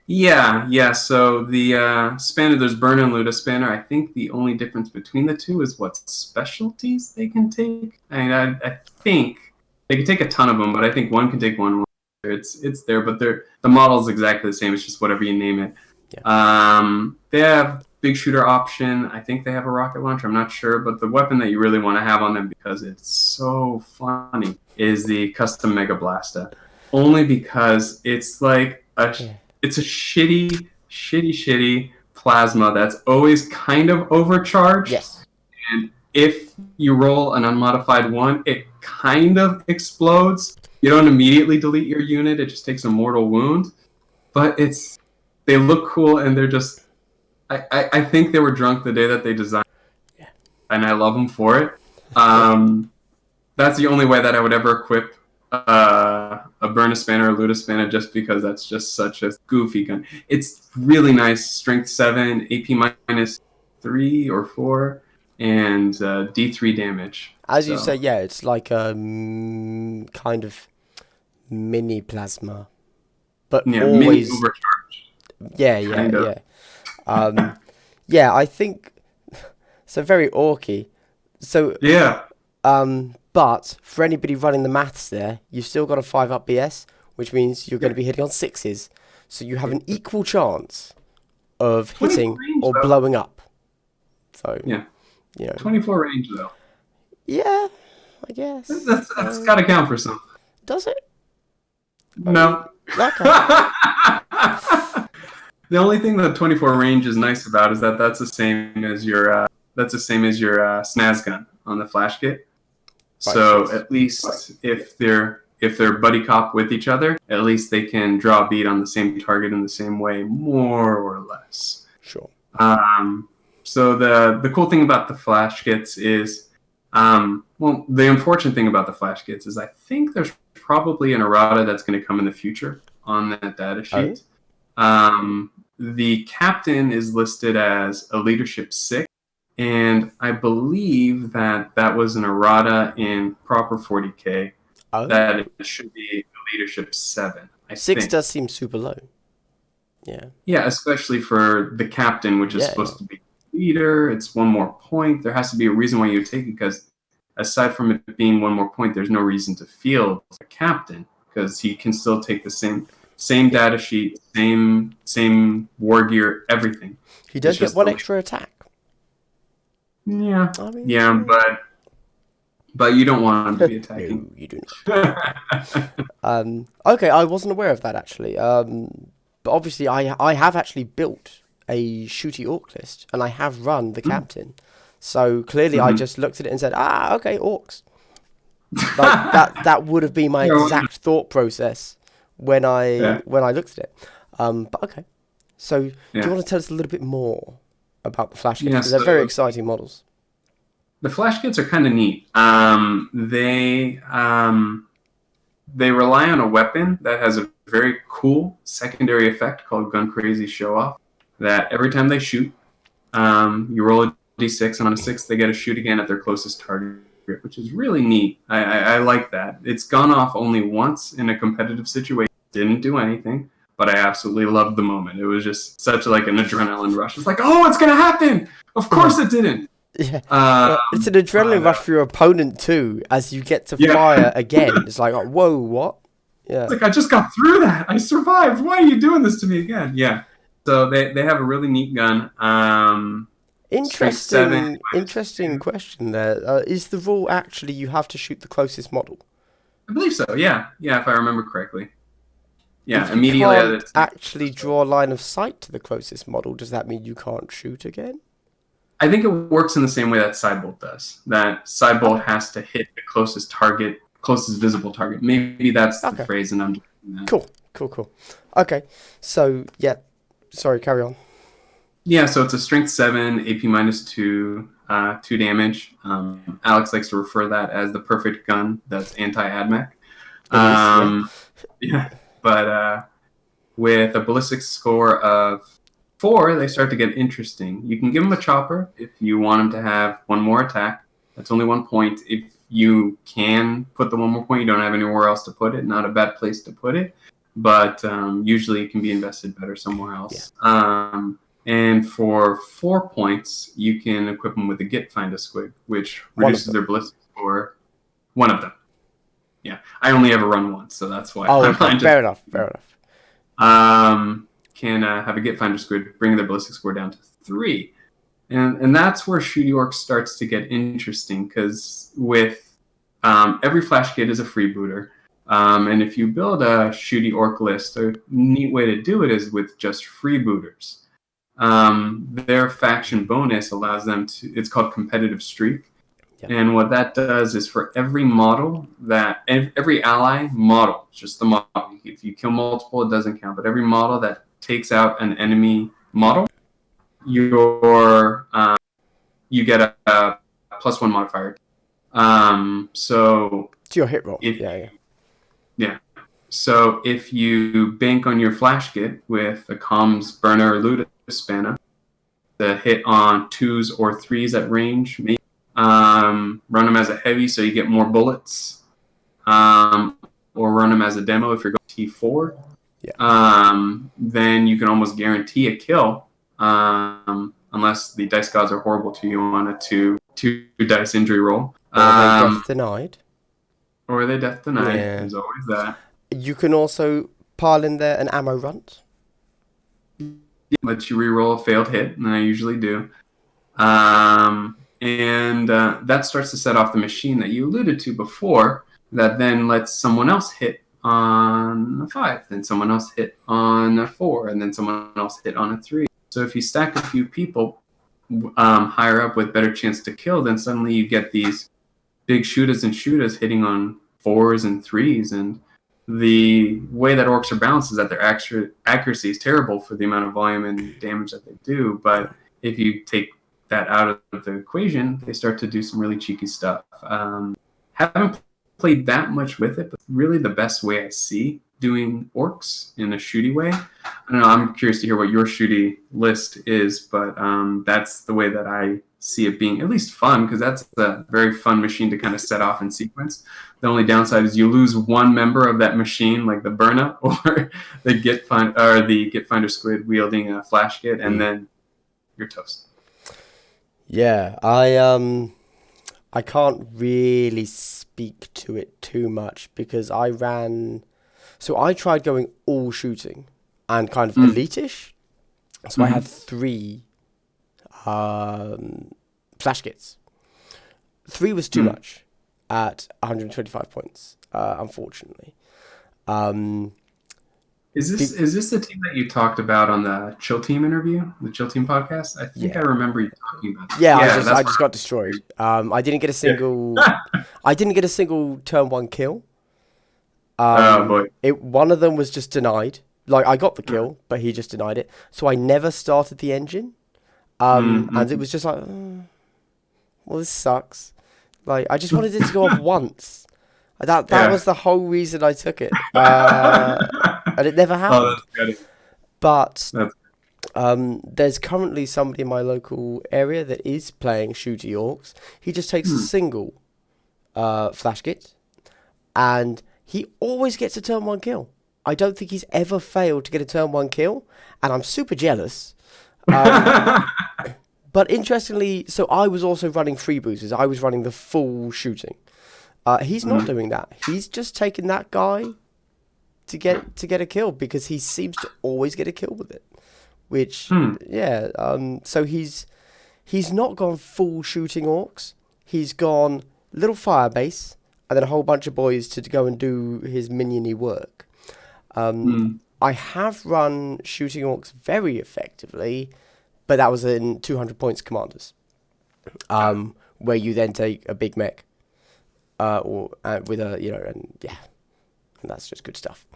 Yeah. So the spanner, there's burn and Luda spanner. I think the only difference between the two is what specialties they can take. I mean, I think they can take a ton of them, but I think one can take one. It's there, but the model is exactly the same. It's just whatever you name it. Yeah. They have big shooter option. I think they have a rocket launcher. I'm not sure, but the weapon that you really want to have on them because it's so funny is the custom Mega Blaster. Only because it's like it's a shitty plasma that's always kind of overcharged. Yes. And if you roll an unmodified one, it kind of explodes. You don't immediately delete your unit. It just takes a mortal wound. But they look cool, and they're just... I think they were drunk the day that they designed it, and I love them for it. That's the only way that I would ever equip a Burnas spanner or Luda spanner, just because that's just such a goofy gun. It's really nice, strength 7, AP minus 3 or 4, and D3 damage. As you say, yeah, it's like a kind of mini plasma, but always mini overcharged. Yeah. Yeah, I think so. Very orky. So yeah. But for anybody running the maths there, you've still got a 5-up BS, which means you're going to be hitting on 6s. So you have an equal chance of hitting or blowing up. So yeah, 24 range though. Yeah, I guess that's got to count for something. Does it? No. Okay. The only thing that 24 range is nice about is that that's the same as your snaz gun on the flash kit. So at least if they're buddy cop with each other, at least they can draw a bead on the same target in the same way, more or less. Sure. So the cool thing about the flash kits is, the unfortunate thing about the flash kits is I think there's probably an errata that's going to come in the future on that data sheet. The captain is listed as a leadership 6, and I believe that was an errata in proper 40k. That it should be a leadership 7. 6 does seem super low. Yeah. Yeah, especially for the captain, which is supposed to be leader. It's one more point. There has to be a reason why you take it, because aside from it being one more point, there's no reason to field a captain, because he can still take the same data sheet, same war gear, everything. He does get one extra attack. Yeah, but you don't want him to be attacking. No, you do not. Okay, I wasn't aware of that actually. But obviously, I have actually built a shooty orc list, and I have run the captain. So clearly, I just looked at it and said, okay, orcs. Like that would have been my exact thought process when I looked at it. But okay, so do you want to tell us a little bit more about the flash kits? Because they're very exciting models. The flash kits are kind of neat. They rely on a weapon that has a very cool secondary effect called Gun Crazy Show Off. That every time they shoot, you roll a d6, and on a 6 they get to shoot again at their closest target, which is really neat. I like that. It's gone off only once in a competitive situation. Didn't do anything, but I absolutely loved the moment. It was just such an adrenaline rush. It's like, oh, it's gonna happen. Of course it didn't. Yeah, it's an adrenaline rush for your opponent too, as you get to fire again. It's like, whoa, what? Yeah, it's like, I just got through that. I survived. Why are you doing this to me again? Yeah. So they have a really neat gun. Interesting question there. Is the rule actually you have to shoot the closest model? I believe so. Yeah, if I remember correctly. Yeah, if immediately. You can't actually draw a line of sight to the closest model. Does that mean you can't shoot again? I think it works in the same way that Sidebolt does. That Sidebolt has to hit the closest target, closest visible target. Maybe that's the phrase, and I'm just doing that. Cool. Okay, so sorry, carry on. Yeah, so it's a strength 7, AP -2, 2 damage. Alex likes to refer that as the perfect gun that's anti-AdMech. It is, yeah. Yeah, but with a ballistic score of 4, they start to get interesting. You can give them a chopper if you want them to have one more attack. That's only 1 point. If you can put the 1 more point, you don't have anywhere else to put it. Not a bad place to put it, but usually it can be invested better somewhere else. Yeah. And for 4 points, you can equip them with a Git Find a Squig, which reduces their ballistic score. One of them. Yeah, I only ever run once, so that's why. Oh, okay. Fair enough. Can have a Git Finder Squid, bring their ballistic score down to 3. And that's where Shooty Orcs starts to get interesting, because with every Flash Git is a freebooter. And if you build a Shooty Orc list, a neat way to do it is with just freebooters. Their faction bonus allows them to, it's called Competitive Streak. Yeah. And what that does is for every model that, every ally model, just the model, if you kill multiple, it doesn't count, but every model that takes out an enemy model, you get a +1 modifier. So it's your hit roll. Yeah. So if you bank on your Flash Git with a Comms, Burner, or Ludus Spanner, the hit on 2s or 3s at range, maybe. Run them as a heavy so you get more bullets, or run them as a demo if you're going T4. Yeah. Then you can almost guarantee a kill, unless the dice gods are horrible to you on a two dice injury roll. Or they death denied. Or they death denied. Yeah. There's always that. You can also pile in there an ammo runt. Lets you reroll a failed hit, and I usually do. And that starts to set off the machine that you alluded to before, that then lets someone else hit on a 5, then someone else hit on a 4, and then someone else hit on a 3. So if you stack a few people higher up with better chance to kill, then suddenly you get these big shooters hitting on 4s and 3s. And the way that orcs are balanced is that their accuracy is terrible for the amount of volume and damage that they do. But if you take that out of the equation, they start to do some really cheeky stuff. Haven't played that much with it, but really the best way I see doing orcs in a shooty way. I don't know, I'm curious to hear what your shooty list is, but that's the way that I see it being at least fun, because that's a very fun machine to kind of set off in sequence. The only downside is you lose one member of that machine, like the Burna or the Git Finder Squid wielding a Flash Git, and then you're toast. Yeah, I can't really speak to it too much because I tried going all shooting and kind of elite-ish. So I had 3 Flash Gits. 3 was too much at 125 points, unfortunately. Is this the team that you talked about on the Chill Team interview, the Chill Team podcast? I think I remember you talking about that. Yeah, I just got destroyed. I didn't get a single. I didn't get a single turn 1 kill. Oh boy! One of them was just denied. Like I got the kill, but he just denied it. So I never started the engine. And it was just like, well, this sucks. Like I just wanted it to go off once. That was the whole reason I took it. And it never happened. Oh, that's good. But there's currently somebody in my local area that is playing Shooty Orcs. He just takes a single Flash Git, and he always gets a turn 1 kill. I don't think he's ever failed to get a turn 1 kill, and I'm super jealous. But interestingly, so I was also running Freebooters. I was running the full shooting. He's not doing that. He's just taking that guy to get a kill because he seems to always get a kill with it. Which so he's not gone full shooting orcs. He's gone little fire base and then a whole bunch of boys to go and do his minion-y work. I have run shooting orcs very effectively, but that was in 200 points Commandos, where you then take a big mech. With a, and that's just good stuff.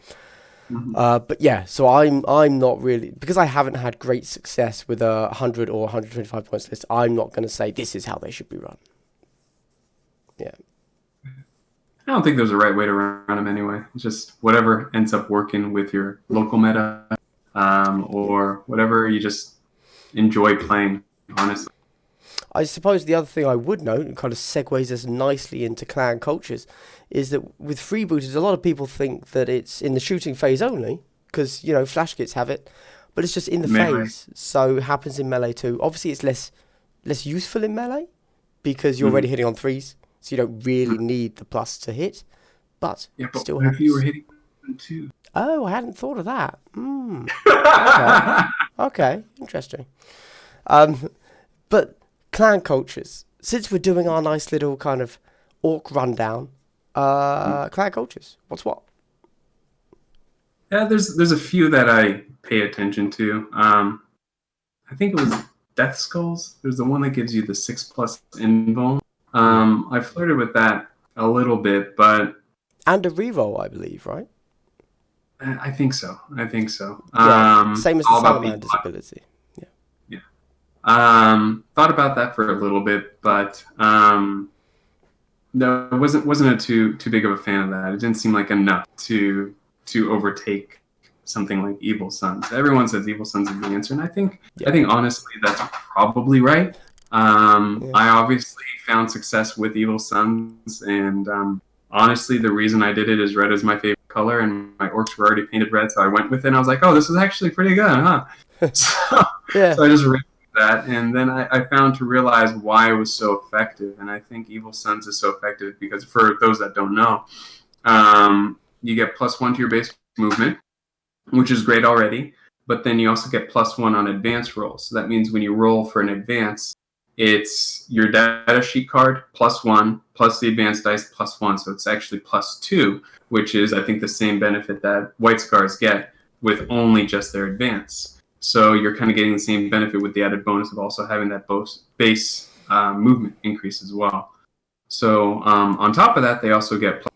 Mhm. But yeah, so I'm not really, because I haven't had great success with a 100 or 125 points list. I'm not going to say this is how they should be run. Yeah. I don't think there's a right way to run them anyway. It's just whatever ends up working with your local meta, or whatever you just enjoy playing, honestly. I suppose the other thing I would note, and kind of segues us nicely into clan cultures, is that with freebooters, a lot of people think that it's in the shooting phase only, because, you know, flash kits have it, but it's just in the Melee. phase, so it happens in melee too. Obviously, it's less useful in melee, because you're Mhm. already hitting on threes, so you don't really need the plus to hit, but Yeah, it but still what if you were happens. hitting them too? Oh, I hadn't thought of that. Okay, okay, interesting. Um, But clan cultures, since we're doing our nice little kind of orc rundown, clan cultures, what's what? Yeah, there's a few that I pay attention to. I think it was Death Skulls. There's the one that gives you the 6+ invuln. I flirted with that a little bit, but And a reroll, I believe, right? I think so. I think so. Yeah, same as the All about being salamander's ability. Yeah. yeah. Thought about that for a little bit, but no, wasn't a too big of a fan of that. It didn't seem like enough to overtake something like Evil Sons. Everyone says Evil Sons is the answer, and Yeah. I think honestly that's probably right. Yeah. I obviously found success with Evil Sons, and honestly, the reason I did it is red is my favorite color, and my orcs were already painted red, so I went with it. And I was like, oh, this is actually pretty good, huh? So, Yeah. so I just ran with that, and then I found to realize why it was so effective, and I think Evil Sons is so effective because for those that don't know, you get +1 to your base movement, which is great already. But then you also get +1 on advance rolls. So that means when you roll for an advance, it's your data sheet card +1 plus the advanced dice +1. So it's actually +2, which is, I think, the same benefit that White Scars get with only just their advance. So you're kind of getting the same benefit with the added bonus of also having that base movement increase as well. So on top of that, they also get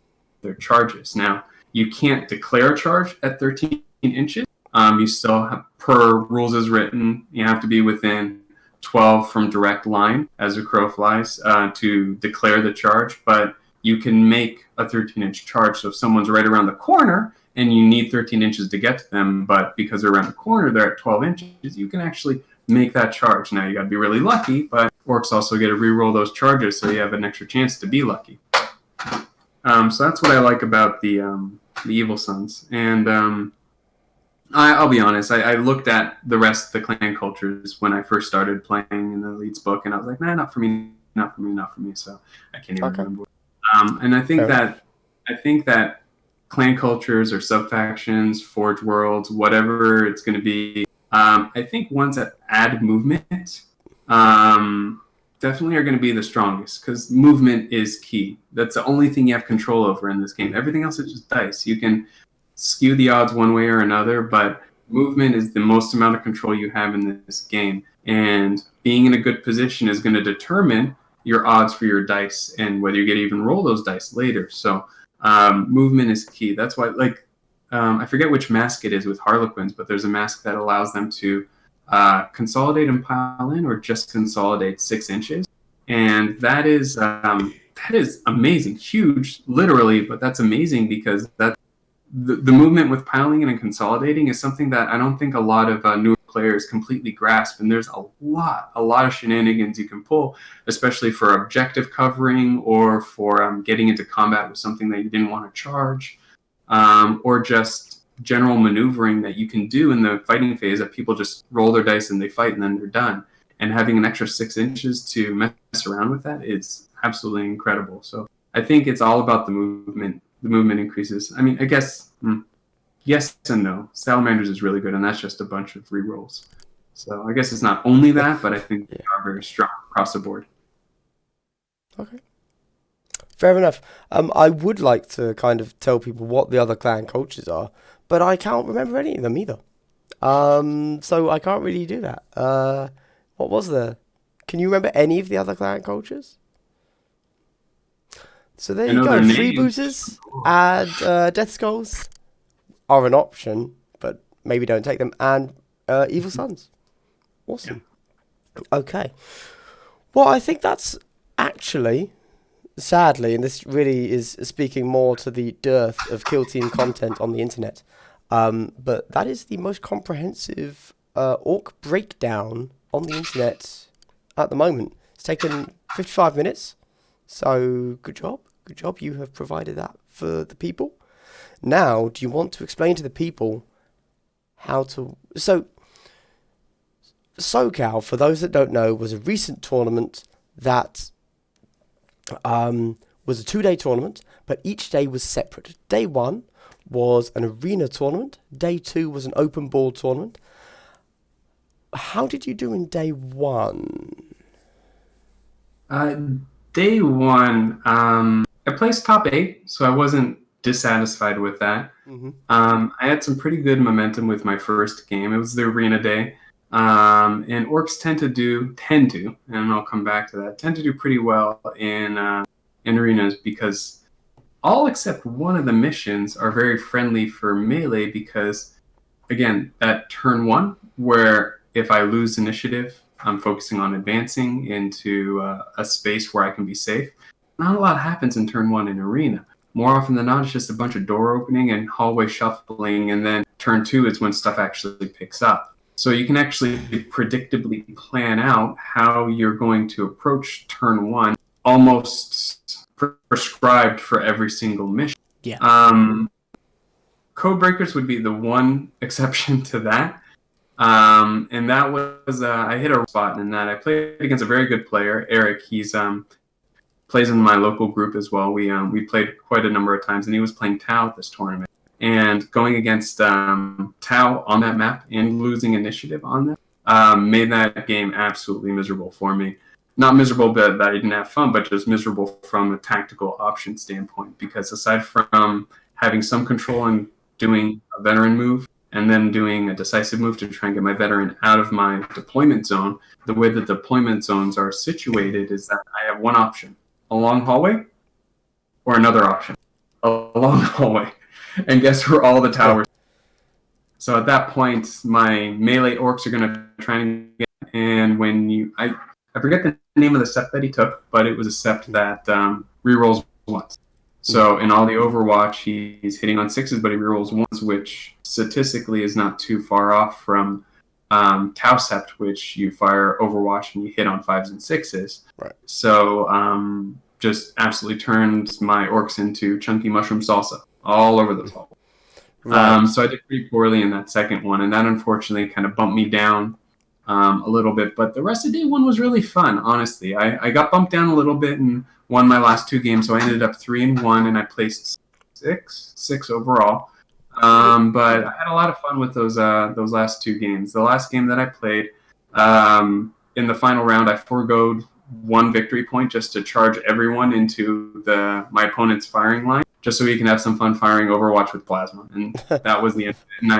their charges. Now, you can't declare a charge at 13 inches. You still have, per rules as written, you have to be within 12 from direct line as a crow flies to declare the charge, but you can make a 13-inch charge. So if someone's right around the corner and you need 13 inches to get to them, but because they're around the corner, they're at 12 inches, you can actually make that charge. Now, you got to be really lucky, but orcs also get to re-roll those charges, so you have an extra chance to be lucky. So that's what I like about the Evil Sons. And I'll be honest, I looked at the rest of the clan cultures when I first started playing in the Elites book, and I was like, nah, not for me, not for me, not for me. So I can't even remember. And I think that clan cultures or sub-factions, Forge Worlds, whatever it's going to be, I think ones that add movement definitely are going to be the strongest, because movement is key. That's the only thing you have control over in this game. Everything else is just dice. You can skew the odds one way or another, but movement is the most amount of control you have in this game. And being in a good position is going to determine your odds for your dice and whether you get to even roll those dice later. So movement is key. That's why, like, I forget which mask it is with Harlequins, but there's a mask that allows them to consolidate and pile in, or just consolidate 6 inches. And that is amazing, huge, literally, but that's amazing because that's the movement with piling in and consolidating is something that I don't think a lot of newer players completely grasp. And there's a lot of shenanigans you can pull, especially for objective covering or for getting into combat with something that you didn't want to charge, or just general maneuvering that you can do in the fighting phase, that people just roll their dice and they fight and then they're done. And having an extra 6 inches to mess around with that is absolutely incredible. So I think it's all about the movement. The movement increases. I mean, I guess yes and no. Salamanders is really good, and that's just a bunch of rerolls. So I guess it's not only that, but I think they are very strong across the board. Okay. Fair enough. I would like to kind of tell people what the other clan cultures are, but I can't remember any of them either. So I can't really do that. What was there? Can you remember any of the other clan cultures? So there you go. Freebooters and Death Skulls. are an option, but maybe don't take them. And Evil Sons. Awesome. Yeah. Okay. Well, I think that's actually, sadly, and this really is speaking more to the dearth of Kill Team content on the internet, but that is the most comprehensive orc breakdown on the internet at the moment. It's taken 55 minutes, so good job. Good job. You have provided that for the people. Now, do you want to explain to the people how to... So, SoCal, for those that don't know, was a recent tournament that was a 2-day tournament, but each day was separate. Day 1 was an arena tournament. Day 2 was an open board tournament. How did you do in day 1? Day 1, I placed top 8, so I wasn't dissatisfied with that. Mm-hmm. I had some pretty good momentum with my first game. It was the arena day. And orcs tend to, and I'll come back to that, tend to do pretty well in arenas because all except one of the missions are very friendly for melee because, again, that turn 1, where if I lose initiative, I'm focusing on advancing into a space where I can be safe. Not a lot happens in turn 1 in arena. More often than not, it's just a bunch of door opening and hallway shuffling, and then turn 2 is when stuff actually picks up. So you can actually predictably plan out how you're going to approach turn 1, almost prescribed for every single mission. Yeah. Code breakers would be the one exception to that. And that was, I hit a spot in that I played against a very good player, Eric. He's plays in my local group as well. We played quite a number of times, and he was playing Tau at this tournament. And going against Tau on that map and losing initiative on that made that game absolutely miserable for me. Not miserable that I didn't have fun, but just miserable from a tactical option standpoint. Because aside from having some control and doing a veteran move, and then doing a decisive move to try and get my veteran out of my deployment zone, the way the deployment zones are situated is that I have one option: a long hallway, or another option: a long hallway. And guess where all the towers are? So at that point, my melee orcs are going to try and get... And when I forget the name of the sept that he took, but it was a sept that rerolls once. So in all the Overwatch, he's hitting on 6s, but he rerolls once, which statistically is not too far off from Tau sept, which you fire Overwatch and you hit on 5s and 6s. Right. So just absolutely turned my orcs into chunky mushroom salsa all over the place. Right. So I did pretty poorly in that second one, and that unfortunately kind of bumped me down a little bit. But the rest of day 1 was really fun, honestly. I got bumped down a little bit and won my last 2 games, so I ended up 3-1, and I placed 6 overall. But I had a lot of fun with those last 2 games. The last game that I played, in the final round, I forgoed 1 victory point just to charge everyone into my opponent's firing line, just so we can have some fun firing Overwatch with plasma. And that was the end. And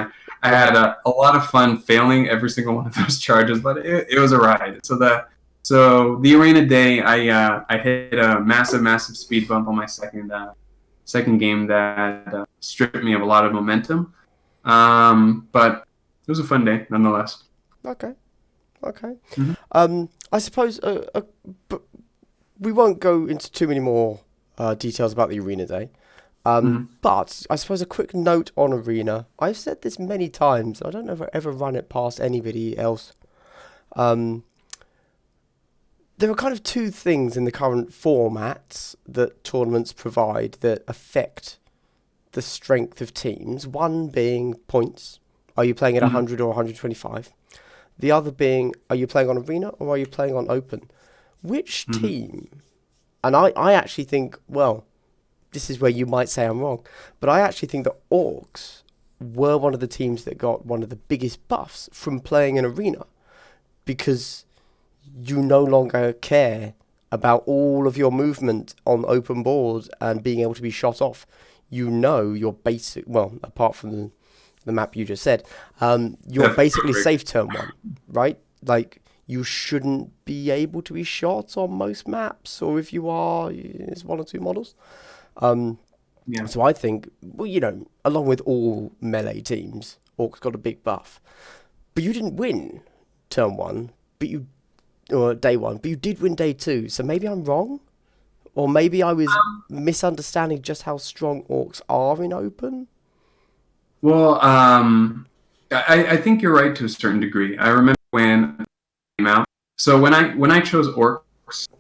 I had a lot of fun failing every single one of those charges, but it was a ride. So the arena day, I hit a massive speed bump on my second game that stripped me of a lot of momentum. But it was a fun day nonetheless. Okay. Mm-hmm. I suppose but we won't go into too many more details about the arena day. But I suppose a quick note on arena. I've said this many times. I don't know if I ever run it past anybody else. There are kind of 2 things in the current formats that tournaments provide that affect the strength of teams. One being points. Are you playing at 100 or 125? The other being, are you playing on arena or are you playing on open? Which team? And I actually think, well, this is where you might say I'm wrong, but I actually think that Orks were one of the teams that got one of the biggest buffs from playing an arena, because you no longer care about all of your movement on open board and being able to be shot off. You know your basic, well, apart from the map you just said, you're basically safe turn 1, right? Like, you shouldn't be able to be shot on most maps, or if you are, it's 1 or 2 models. Yeah. So I think, well, along with all melee teams, Orcs got a big buff. But you didn't win turn 1, or day 1, but you did win day 2. So maybe I'm wrong? Or maybe I was misunderstanding just how strong Orcs are in open? Well, I think you're right to a certain degree. I remember when it came out. So when I chose Orcs,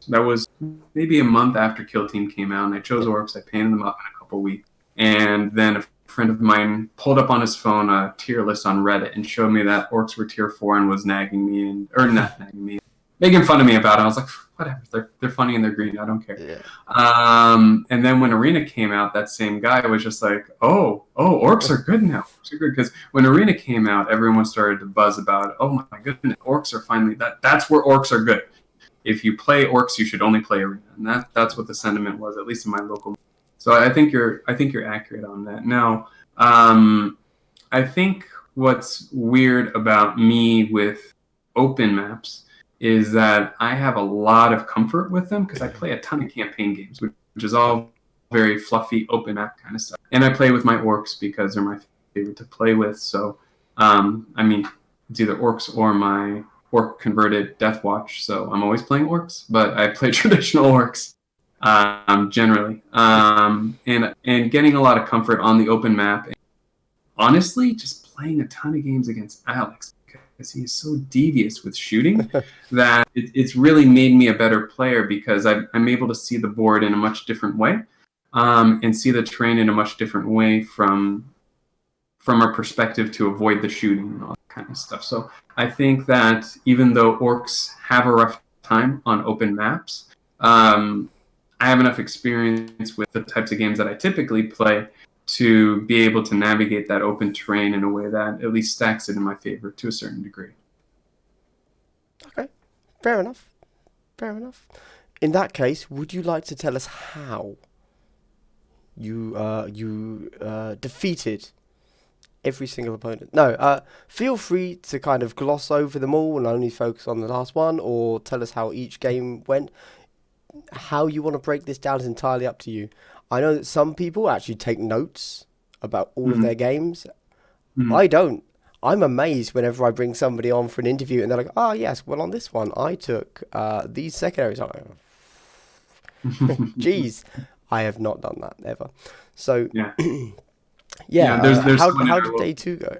that was maybe a month after Kill Team came out, and I chose Orcs. I painted them up in a couple weeks, and then a friend of mine pulled up on his phone a tier list on Reddit and showed me that Orcs were tier 4 and was nagging me, or not nagging me, making fun of me about it. I was like, whatever, they're funny and they're green. I don't care. Yeah. And then when Arena came out, that same guy was just like, oh, Orcs are good now. Orcs are good, because when Arena came out, everyone started to buzz about, oh my goodness, Orcs are finally that's where Orcs are good. If you play Orcs, you should only play Arena, and that's what the sentiment was, at least in my local. So I think you're accurate on that. Now, I think what's weird about me with open maps is that I have a lot of comfort with them because I play a ton of campaign games, which is all very fluffy open map kind of stuff. And I play with my Orcs because they're my favorite to play with. So, it's either Orcs or my Orc converted Deathwatch. So I'm always playing Orcs, but I play traditional Orcs generally. And getting a lot of comfort on the open map. And honestly, just playing a ton of games against Alex, because he is so devious with shooting that it's really made me a better player, because I'm able to see the board in a much different way, and see the terrain in a much different way from a perspective to avoid the shooting and all that kind of stuff. So I think that even though Orcs have a rough time on open maps, I have enough experience with the types of games that I typically play to be able to navigate that open terrain in a way that at least stacks it in my favor to a certain degree. Okay, fair enough. In that case, would you like to tell us how you defeated every single opponent? No, feel free to kind of gloss over them all and only focus on the last one, or tell us how each game went. How you want to break this down is entirely up to you. I know that some people actually take notes about all of their games. I don't. I'm amazed whenever I bring somebody on for an interview and they're like, oh, yes, well, on this one, I took these secondaries. I'm like, geez, I have not done that ever. So, how did day 2 go?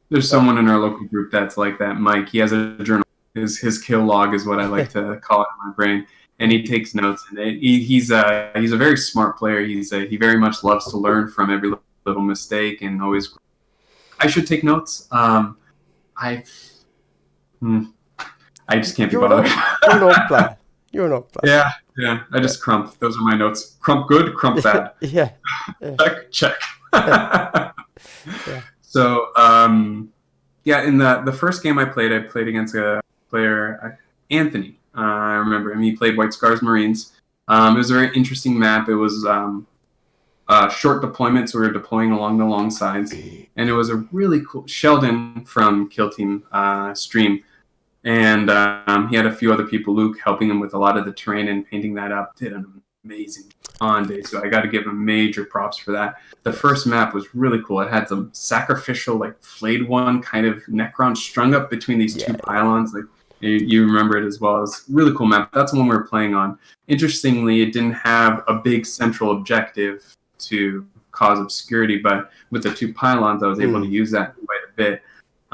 There's someone in our local group that's like that, Mike. He has a journal. His kill log is what I like to call it in my brain. And he takes notes, and he's a very smart player. He very much loves to learn from every little mistake, and always. I should take notes. I just can't be bothered. You're an orc player. Yeah. I just crump. Those are my notes. Crump good, crump bad. yeah. Check. Yeah. So in the first game I played against a player, Anthony. I remember him. He played White Scars Marines. It was a very interesting map. It was short deployment, so we were deploying along the long sides. And it was a really cool... Sheldon from Kill Team stream. And he had a few other people, Luke, helping him with a lot of the terrain and painting that up. Did an amazing on day, so I got to give him major props for that. The first map was really cool. It had some sacrificial, like, flayed one kind of Necron strung up between these two pylons, like... You remember it as well. It was a really cool map. That's the one we were playing on. Interestingly, it didn't have a big central objective to cause obscurity, but with the two pylons, I was able to use that quite a bit.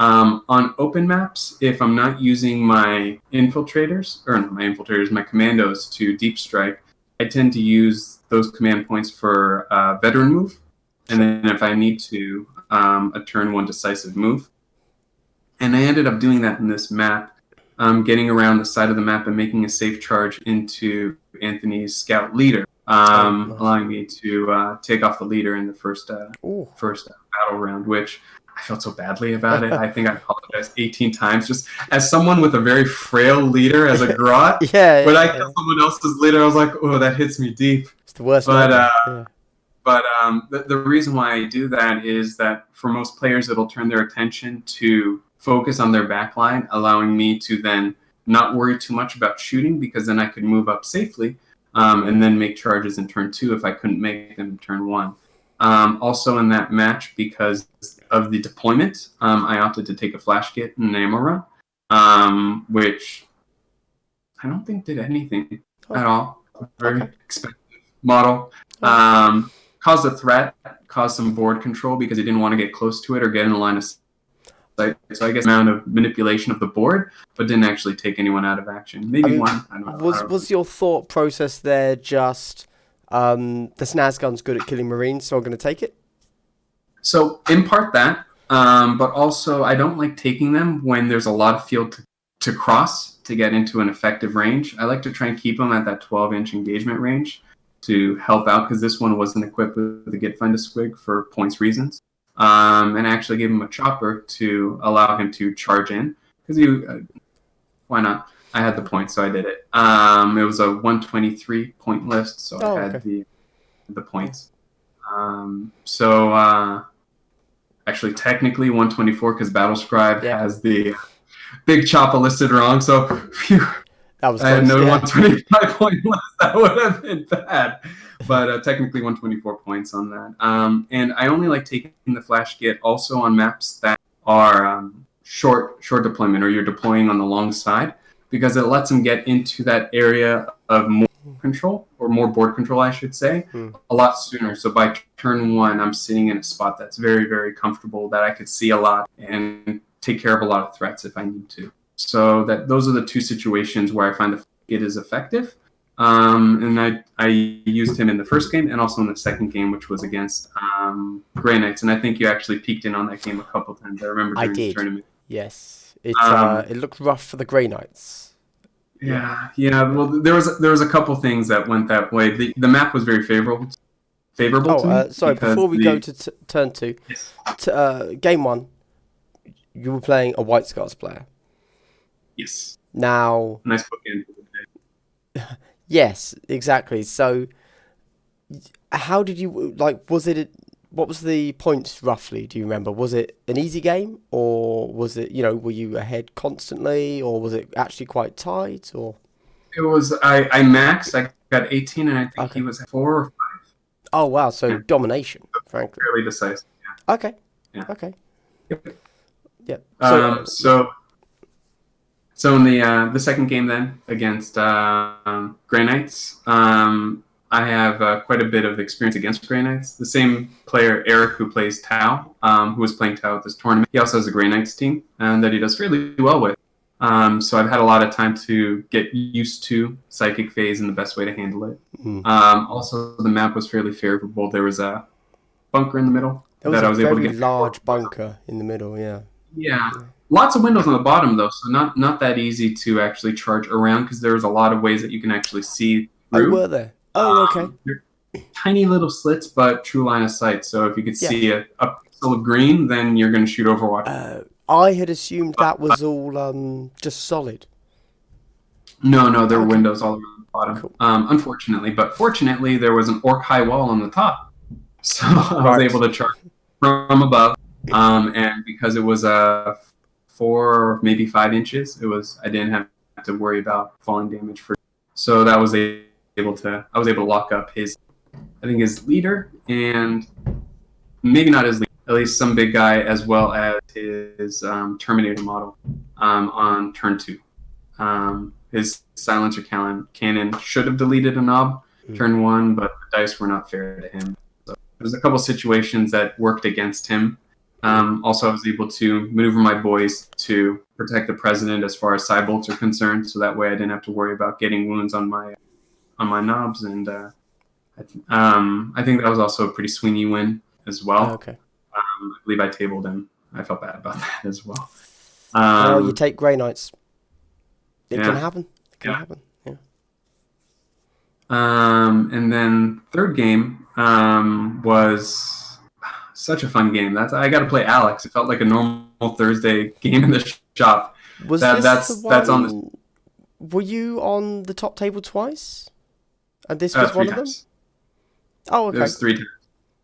On open maps, if I'm not using my my Commandos to deep strike, I tend to use those command points for veteran move, and then if I need to, a turn 1 decisive move. And I ended up doing that in this map. Getting around the side of the map and making a safe charge into Anthony's scout leader, allowing me to take off the leader in the first battle round, which I felt so badly about it. I think I apologized 18 times. Just as someone with a very frail leader as a grot, when I killed someone else's leader, I was like, oh, that hits me deep. It's the worst. But the reason why I do that is that for most players, it'll turn their attention to focus on their backline, allowing me to then not worry too much about shooting, because then I could move up safely and then make charges in turn 2 if I couldn't make them in turn 1. Also in that match, because of the deployment, I opted to take a flash kit and an ammo run, which I don't think did anything at all. Very expensive model. Caused a threat, caused some board control because he didn't want to get close to it or get in the line of sight. So I guess amount of manipulation of the board, but didn't actually take anyone out of action. Maybe one. I don't know. Was your thought process there just the snaz gun's good at killing Marines, so I'm going to take it? So in part that, but also I don't like taking them when there's a lot of field to cross to get into an effective range. I like to try and keep them at that 12-inch engagement range to help out, because this one wasn't equipped with the Git Find a Squig for points reasons. And I actually gave him a chopper to allow him to charge in, because why not? I had the points, so I did it. It was a 123 point list, so I had the points. Actually, technically 124 because Battlescribe has the big chopper listed wrong. So, phew, that was I had no 125 point list. That would have been bad. But technically 124 points on that. And I only like taking the flash kit also on maps that are short deployment, or you're deploying on the long side, because it lets them get into that area of more control, or more board control, I should say, a lot sooner. So by turn 1, I'm sitting in a spot that's very, very comfortable, that I could see a lot and take care of a lot of threats if I need to. So those are the two situations where I find the it is effective. And I used him in the first game and also in the second game, which was against Grey Knights. And I think you actually peeked in on that game a couple times. I remember during the tournament. Yes. It looked rough for the Grey Knights. Yeah. Well, there was a couple things that went that way. The map was very favorable to me. Sorry, before we go to turn 2, game 1, you were playing a White Scars player. Yes. Now, nice bookend. Yes, exactly. So, how did you what was the points roughly? Do you remember? Was it an easy game, or was it, were you ahead constantly, or was it actually quite tight? Or it was I maxed. I got 18, and I think he was 4 or 5. Oh wow! So domination, frankly. Fairly decisive. Yeah. Okay. Yeah. Okay. Yep. So in the second game then against Grey Knights, I have quite a bit of experience against Grey Knights. The same player, Eric, who plays Tau, who was playing Tau at this tournament, he also has a Grey Knights team that he does fairly well with. So I've had a lot of time to get used to Psychic Phase and the best way to handle it. Also, the map was fairly favorable. There was a bunker in the middle that I was able to get. Large bunker in the middle, yeah. Yeah. Lots of windows on the bottom, though, so not that easy to actually charge around, because there's a lot of ways that you can actually see through. Oh, were there? Oh, okay. Tiny little slits, but true line of sight. So if you could see a pixel of green, then you're going to shoot Overwatch. I had assumed that was all just solid. No, there were windows all around the bottom. Cool. Unfortunately, but fortunately, there was an orc high wall on the top, so I was able to charge from above. And because it was 4, maybe 5 inches, I didn't have to worry about falling damage so that was I was able to lock up his leader, and maybe not his leader, at least some big guy, as well as his Terminator model on turn 2. His silencer cannon should have deleted a knob turn 1, but the dice were not fair to him. So there's a couple situations that worked against him. Also, I was able to maneuver my boys to protect the president as far as side bolts are concerned, so that way I didn't have to worry about getting wounds on my knobs. And I think that was also a pretty swingy win as well. Okay. I believe I tabled him. I felt bad about that as well. Well, you take Grey Knights. It can happen. It can happen. Yeah. And then third game was such a fun game. I got to play Alex. It felt like a normal Thursday game in the shop. That's on the. Were you on the top table twice? And this was one of them? Oh, okay. It was 3 times.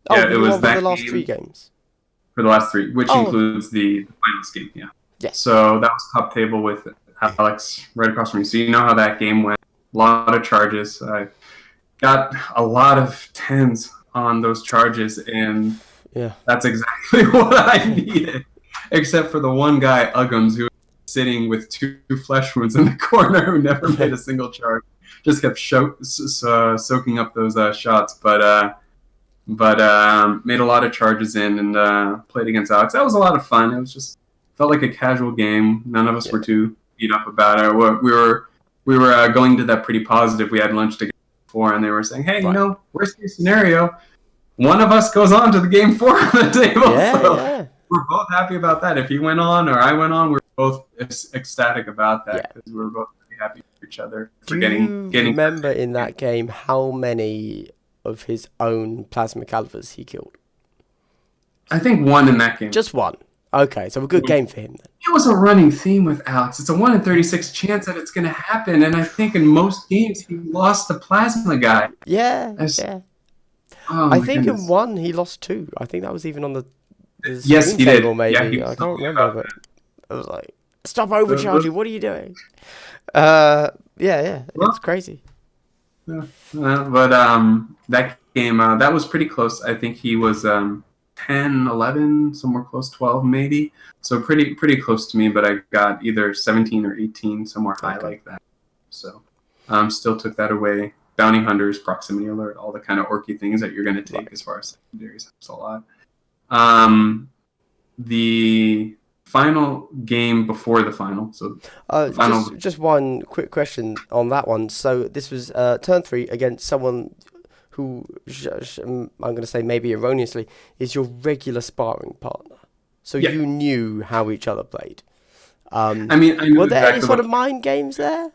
Oh, yeah, it was that for the last 3 games. For the last 3, which includes the finals game. Yeah. Yes. So that was top table with Alex right across from me. So you know how that game went. A lot of charges. got a lot of 10s on those charges, and Yeah. that's exactly what I needed. Except for the one guy, Uggums, who was sitting with 2 flesh wounds in the corner, who never made a single charge. Just kept soaking up those shots, but made a lot of charges in and played against Alex. That was a lot of fun. It was just felt like a casual game. None of us were too beat up about it. We were going to that pretty positive. We had lunch together before, and they were saying, "Hey, worst case scenario, one of us goes on to the game 4 on the table." Yeah, so yeah. we're both happy about that. If he went on or I went on, we're both ecstatic about that because we were both really happy for each other. For Do you remember in that game how many of his own plasma calibers he killed? I think 1 in that game. Just 1. Okay, so a good game for him then. It was a running theme with Alex. It's a 1 in 36 chance that it's going to happen, and I think in most games he lost the plasma guy. Yeah. Oh, I think goodness. in 1 he lost 2. I think that was even on the yes, he table, did. maybe. Yeah, I can't remember, but I was like, "Stop overcharging! What are you doing?" It's crazy. Yeah. But that game that was pretty close. I think he was 10, 11, somewhere close, 12 maybe. So pretty close to me, but I got either 17 or 18, somewhere high like that. So still took that away. Bounty hunters, proximity alert, all the kind of orky things that you're going to take as far as secondaries. That's a lot. The final game before the final. So just one quick question on that one. So this was turn 3 against someone who I'm going to say maybe erroneously is your regular sparring partner. So you knew how each other played. I knew were there exactly any sort of mind games there?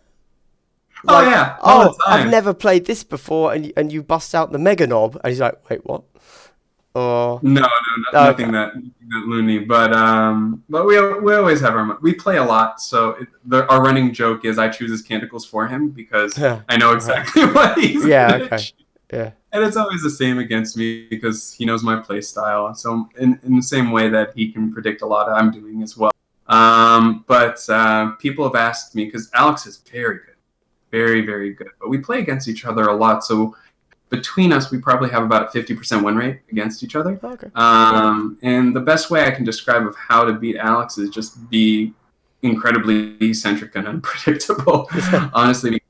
Like, all the time. I've never played this before, and you bust out the Meganobz, and he's like, "Wait, what?" Or nothing that loony. But we always have we play a lot, so our running joke is I choose his canticles for him because I know exactly what he's gonna choose. Yeah. And it's always the same against me because he knows my play style. So in the same way that he can predict a lot I'm doing as well. But people have asked me because Alex is very good. Very, very good. But we play against each other a lot. So between us, we probably have about a 50% win rate against each other. Okay. And the best way I can describe of how to beat Alex is just be incredibly eccentric and unpredictable. Honestly,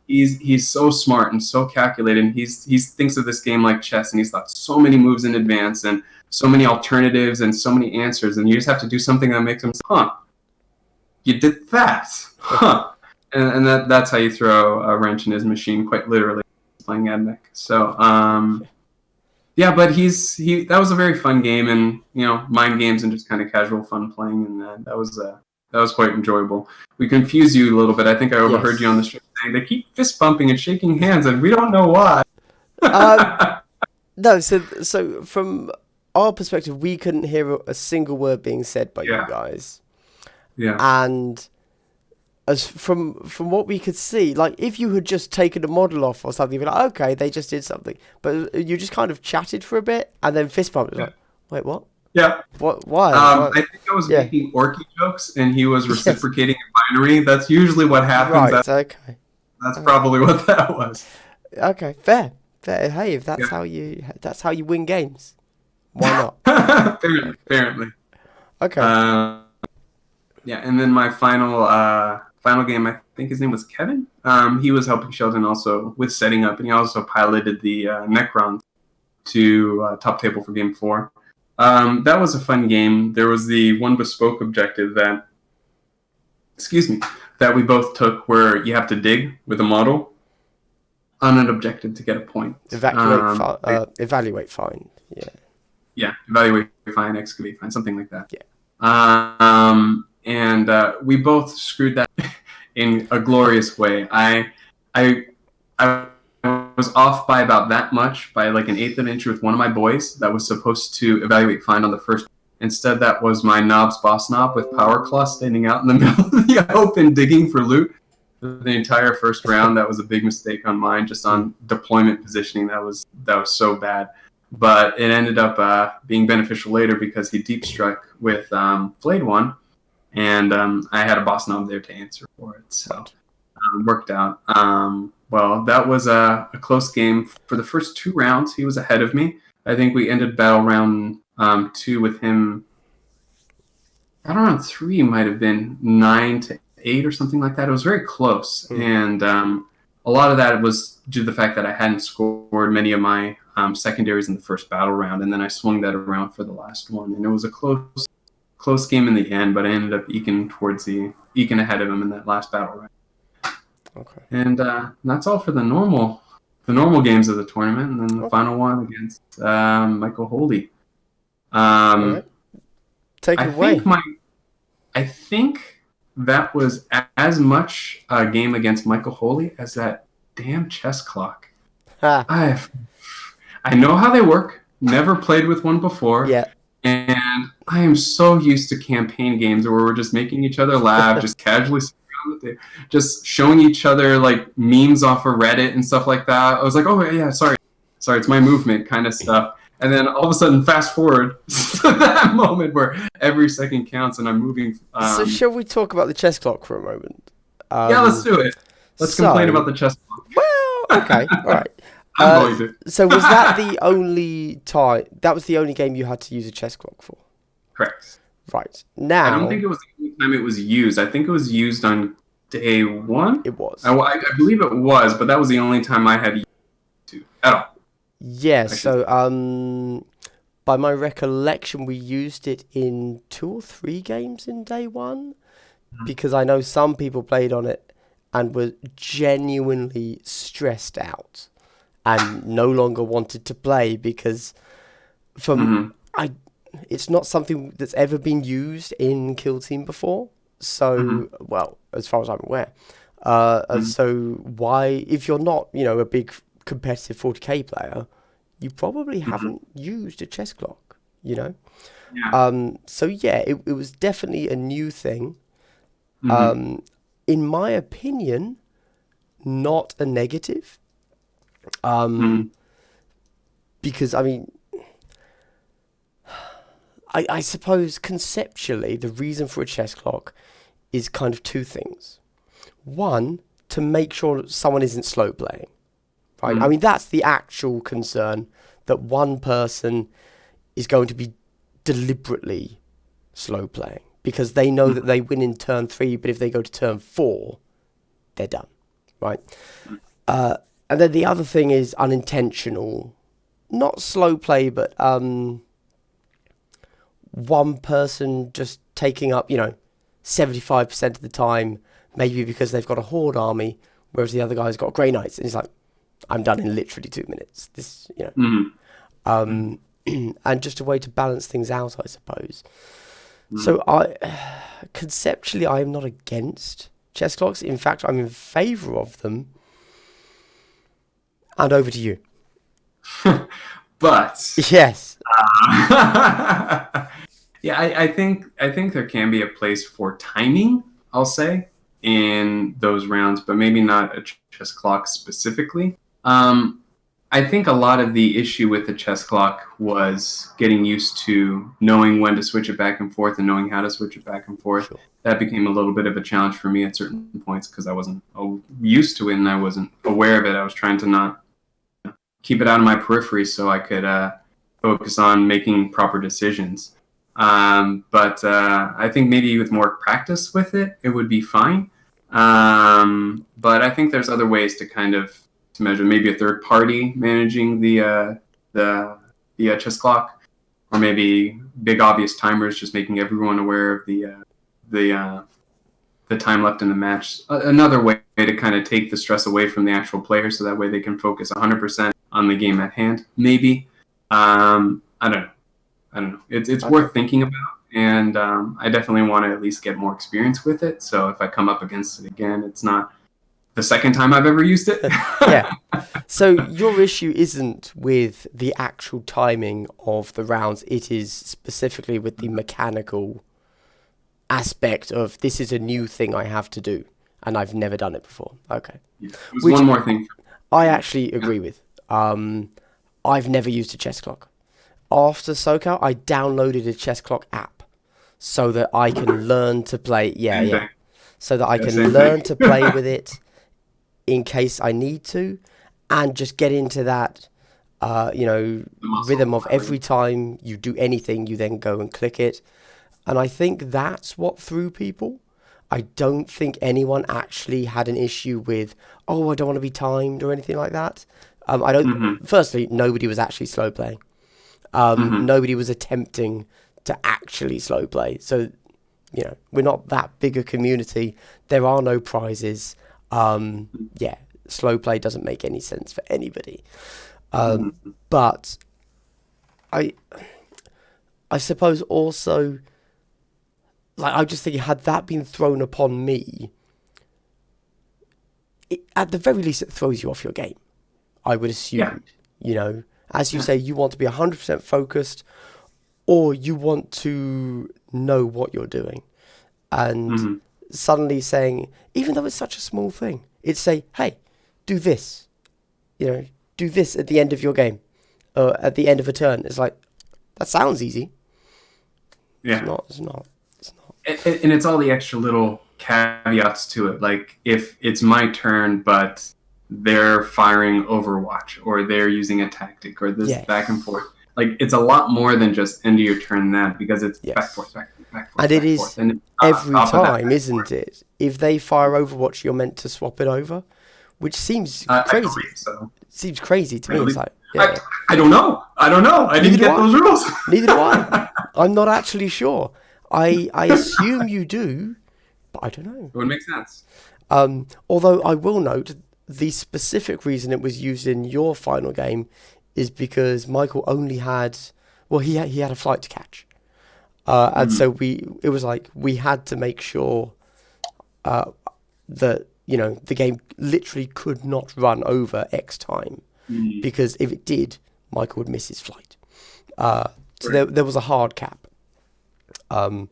he's so smart and so calculated. And he thinks of this game like chess, and he's thought so many moves in advance and so many alternatives and so many answers. And you just have to do something that makes him say, you did that. And that's how you throw a wrench in his machine, quite literally, playing Admech. So, but that was a very fun game, and mind games and just kind of casual fun playing, and that was quite enjoyable. We confused you a little bit. I think I overheard you on the stream saying they keep fist bumping and shaking hands, and we don't know why. No, so from our perspective, we couldn't hear a single word being said by you guys. Yeah, and. As from what we could see, like if you had just taken a model off or something, you'd be like, okay, they just did something. But you just kind of chatted for a bit and then fist bumped. Like, wait, what? Yeah. What? Why? I think I was making orky jokes and he was reciprocating in binary. That's usually what happens. Right. Okay. That's probably what that was. Okay. Fair. Hey, if that's how you win games, why not? Apparently. Okay. And then my final game, I think his name was Kevin. He was helping Sheldon also with setting up, and he also piloted the Necrons to top table for game 4. That was a fun game. There was the one bespoke objective that we both took, where you have to dig with a model on an objective to get a point. Evaluate, find. Yeah, evaluate, find, excavate, find, something like that. Yeah. And we both screwed that in a glorious way. I was off by about that much, by like 1/8 of an inch with one of my boys that was supposed to evaluate find on the first. Instead, that was my Nobz boss Nob with Power Claw standing out in the middle of the open digging for loot for the entire first round. That was a big mistake on mine, just on deployment positioning. That was so bad. But it ended up being beneficial later because he deep struck with Flayed One. And I had a boss Nob there to answer for it, so worked out. Well, that was a close game. For the first 2 rounds, he was ahead of me. I think we ended battle round 2 with him. Battle round 3 might have been 9-8 or something like that. It was very close, and a lot of that was due to the fact that I hadn't scored many of my secondaries in the first battle round, and then I swung that around for the last one, and it was a close game in the end. But I ended up eking ahead of him in that last battle round. Okay. And that's all for the normal games of the tournament, and then the final one against Michael Holy. Right. Take it away. I think that was as much a game against Michael Holy as that damn chess clock. I know how they work. Never played with one before. Yeah. And I am so used to campaign games where we're just making each other laugh, just casually just showing each other like memes off of Reddit and stuff like that. I was like, oh yeah, sorry, it's my movement kind of stuff. And then all of a sudden, fast forward to that moment where every second counts and I'm moving. So shall we talk about the chess clock for a moment? Yeah, let's do it. Let's complain about the chess clock. Well, okay, all right. I'm going to. So was that the only time? That was the only game you had to use a chess clock for? Correct. Right. Now, I don't think it was the only time it was used. I think it was used on day 1. It was. I believe it was, but that was the only time I had used it at all. Yeah, so by my recollection, we used it in 2 or 3 games in day 1, because I know some people played on it and were genuinely stressed out and no longer wanted to play because it's not something that's ever been used in Kill Team before. So, well, as far as I'm aware. So why, if you're not, a big competitive 40k player, you probably haven't used a chess clock, Yeah. So yeah, it was definitely a new thing. In my opinion, not a negative. Because I suppose conceptually the reason for a chess clock is kind of 2 things. One, to make sure that someone isn't slow playing. Right? That's the actual concern, that one person is going to be deliberately slow playing because they know that they win in turn 3, but if they go to turn 4, they're done, right? And then the other thing is unintentional, not slow play, but one person just taking up, 75% of the time, maybe because they've got a horde army, whereas the other guy's got Grey Knights, and he's like, I'm done in literally 2 minutes. This, and just a way to balance things out, I suppose. So conceptually, I am not against chess clocks. In fact, I'm in favour of them. And over to you. But yes, yeah, I think there can be a place for timing, I'll say, in those rounds, but maybe not a chess clock specifically. I think a lot of the issue with the chess clock was getting used to knowing when to switch it back and forth and knowing how to switch it back and forth. Sure. That became a little bit of a challenge for me at certain points because I wasn't used to it and I wasn't aware of it. I was trying to not keep it out of my periphery so I could focus on making proper decisions. But I think maybe with more practice with it, it would be fine. But I think there's other ways to to measure, maybe a third party managing the chess clock, or maybe big obvious timers, just making everyone aware of the time left in the match. Another way to kind of take the stress away from the actual player, so that way they can focus 100% on the game at hand. Maybe I don't know. It's worth thinking about, and I definitely want to at least get more experience with it. So if I come up against it again, it's not the second time I've ever used it. Yeah. So your issue isn't with the actual timing of the rounds. It is specifically with the mechanical aspect of this is a new thing I have to do, and I've never done it before. Okay. Yeah. There's one more thing. I actually agree with. I've never used a chess clock. After SoCal, I downloaded a chess clock app so that I can learn to play. Yeah. So that I can learn to play with it. in case I need to, and just get into that, rhythm of every time you do anything, you then go and click it. And I think that's what threw people. I don't think anyone actually had an issue with, I don't want to be timed or anything like that. I don't. Firstly, nobody was actually slow playing. Nobody was attempting to actually slow play. So, we're not that big a community. There are no prizes. Slow play doesn't make any sense for anybody. But I suppose also, I just think had that been thrown upon me, at the very least it throws you off your game, I would assume. As you say, you want to be 100% focused, or you want to know what you're doing. And suddenly saying, even though it's such a small thing, it's say, hey, do this. Do this at the end of your game, or at the end of a turn. It's like, that sounds easy. Yeah. It's not. And it's all the extra little caveats to it. Like, if it's my turn, but they're firing Overwatch, or they're using a tactic, or this back and forth. Like, it's a lot more than just end of your turn that, because it's back forth. And it is every time, isn't it? If they fire Overwatch, you're meant to swap it over, which seems crazy. I believe so. Seems crazy to me. It's like, I don't know. I didn't get those rules. Neither do I. I'm not actually sure. I assume you do, but I don't know. It would make sense. Although I will note, the specific reason it was used in your final game is because Michael only had, he had a flight to catch. And so it was like, we had to make sure that, the game literally could not run over X time. Because if it did, Michael would miss his flight. So there was a hard cap. And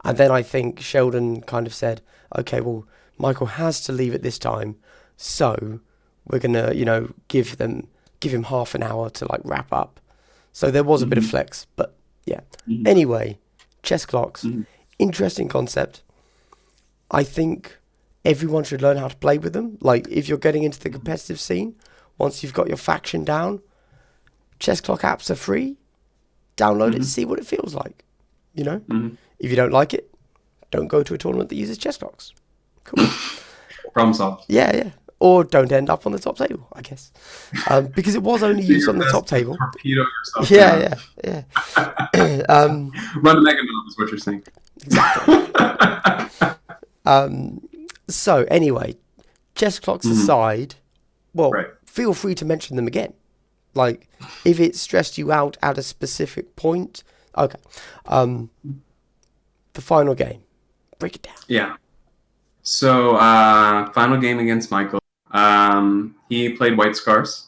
then I think Sheldon kind of said, okay, well, Michael has to leave at this time, so we're going to, give him half an hour to wrap up. So there was a bit of flex, but yeah. Anyway, chess clocks, interesting concept. I think everyone should learn how to play with them. Like, if you're getting into the competitive scene, once you've got your faction down, chess clock apps are free. Download it, see what it feels like. If you don't like it, don't go to a tournament that uses chess clocks. Cool. Problem solved. Yeah. Or don't end up on the top table, I guess. Because it was only used on the top table. Torpedo yourself. Yeah. Run to Meganobz is what you're saying. Exactly. So anyway, chess clocks aside, feel free to mention them again. Like, if it stressed you out at a specific point. Okay. The final game. Break it down. Yeah. So, final game against Michael. He played White Scars.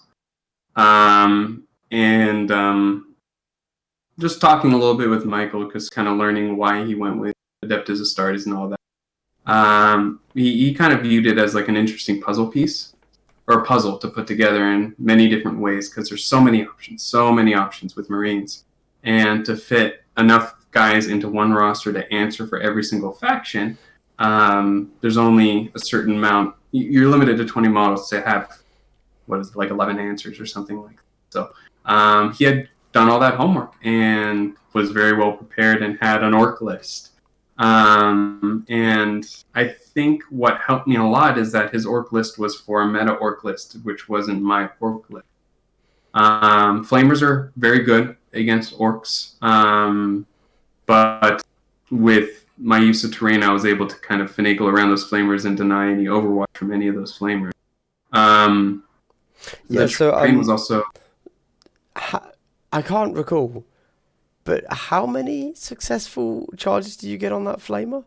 Just talking a little bit with Michael, because kind of learning why he went with Adept as a Astartes and all that. He kind of viewed it as like an interesting puzzle piece, or a puzzle to put together in many different ways, because there's so many options with Marines. And to fit enough guys into one roster to answer for every single faction, there's only a certain amount. You're limited to 20 models to have, 11 answers or something like that. So he had done all that homework and was very well prepared and had an orc list. And I think what helped me a lot is that his orc list was for a meta orc list, which wasn't my orc list. Flamers are very good against orcs, but with my use of terrain, I was able to kind of finagle around those flamers and deny any overwatch from any of those flamers. Terrain was also... I can't recall, but how many successful charges did you get on that flamer?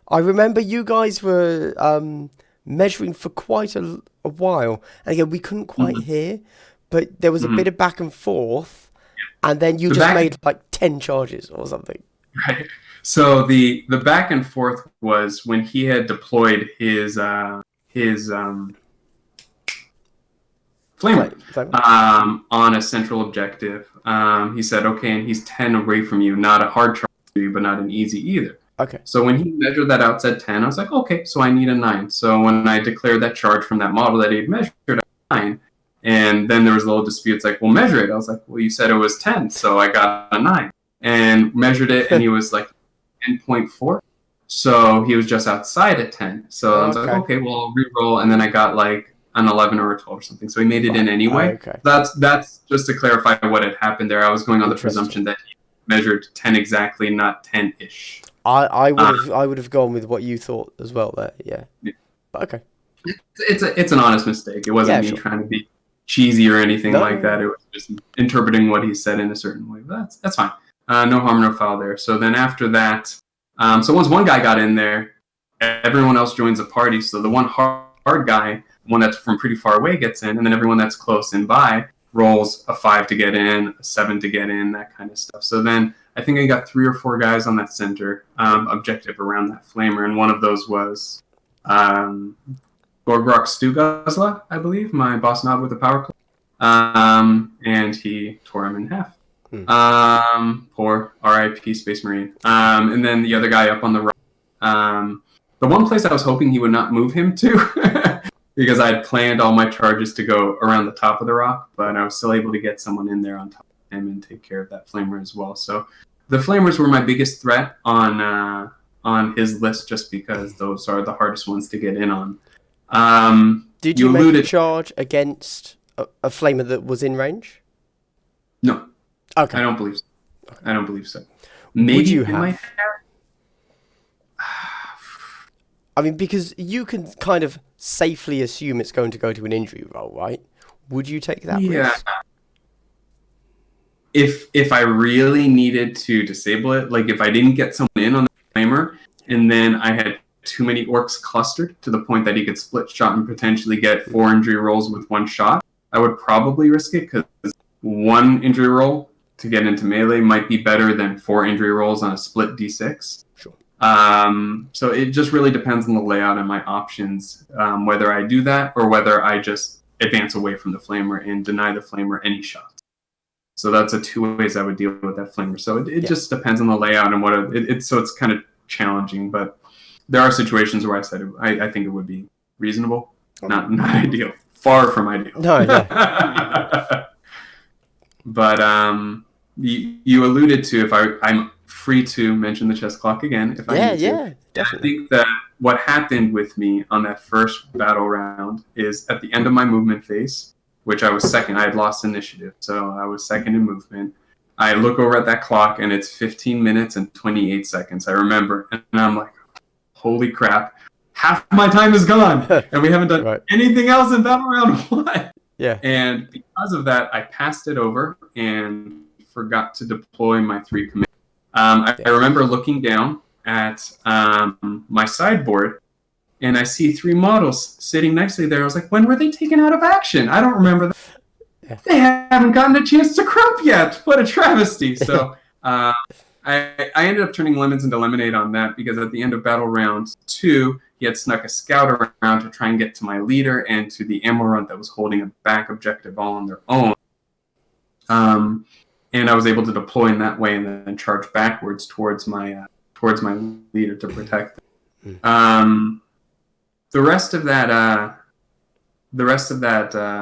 I remember you guys were measuring for quite a while, and again, we couldn't quite hear, but there was a bit of back and forth, and then you made 10 charges or something. Right. So the back and forth was when he had deployed his flamer on a central objective. He said, okay, and he's 10 away from you, not a hard charge to you, but not an easy either. Okay. So when he measured that out, said 10, I was like, okay, so I need a 9. So when I declared that charge from that model that he had measured, I got a 9. And then there was a little dispute. It's like, well, measure it. I was like, well, you said it was 10, so I got a 9. And measured it, and he was like 10.4. So he was just outside at 10. So I was like, okay, well, I'll re-roll. And then I got like an 11 or a 12 or something. So he made it in anyway. Okay. That's just to clarify what had happened there. I was going on the presumption that he measured 10 exactly, not 10-ish. I would have gone with what you thought as well there. Yeah. But okay. It's an honest mistake. It wasn't me trying to be cheesy or anything like that. It was just interpreting what he said in a certain way. But that's fine. No harm, no foul there. So then after that, so once one guy got in there, everyone else joins the party. So the one hard guy, one that's from pretty far away, gets in, and then everyone that's close in by rolls a 5 to get in, a 7 to get in, that kind of stuff. So then I think I got 3 or 4 guys on that center objective around that flamer, and one of those was Gorgrok Stugazla, I believe, my boss knob with the power club, and he tore him in half. Poor R.I.P. Space Marine. And then the other guy up on the rock. The one place I was hoping he would not move him to, because I had planned all my charges to go around the top of the rock, but I was still able to get someone in there on top of him and take care of that flamer as well. So the flamers were my biggest threat on his list, just because those are the hardest ones to get in on. Did you make a charge against a flamer that was in range? No. Okay. I don't believe so. I don't believe so. Maybe would you have? I mean, because you can kind of safely assume it's going to go to an injury roll, right? Would you take that risk? If I really needed to disable it, like if I didn't get someone in on the flamer, and then I had too many orcs clustered to the point that he could split shot and potentially get 4 injury rolls with 1 shot, I would probably risk it, because 1 injury roll to get into melee might be better than 4 injury rolls on a split d6. Sure. So it just really depends on the layout and my options, whether I do that or whether I just advance away from the flamer and deny the flamer any shots. So that's the 2 ways I would deal with that flamer. So it just depends on the layout and what so it's kind of challenging, but there are situations where I said I think it would be reasonable, not ideal, far from ideal. No. But you alluded to, if I'm free to mention the chess clock again, if I need to. Definitely. I think that what happened with me on that first battle round is at the end of my movement phase, which I was second. I had lost initiative, so I was second in movement. I look over at that clock, and it's 15 minutes and 28 seconds. I remember, and I'm like, holy crap, half my time is gone, and we haven't done anything else in battle round 1. Yeah. And because of that, I passed it over and forgot to deploy my 3 commands. I remember looking down at my sideboard, and I see 3 models sitting nicely there. I was like, when were they taken out of action? I don't remember that. Yeah. They haven't gotten a chance to crop yet. What a travesty. So I ended up turning lemons into lemonade on that, because at the end of battle round 2, he had snuck a scout around to try and get to my leader and to the ammo run that was holding a back objective all on their own. And I was able to deploy in that way and then charge backwards towards my leader to protect them. The rest of that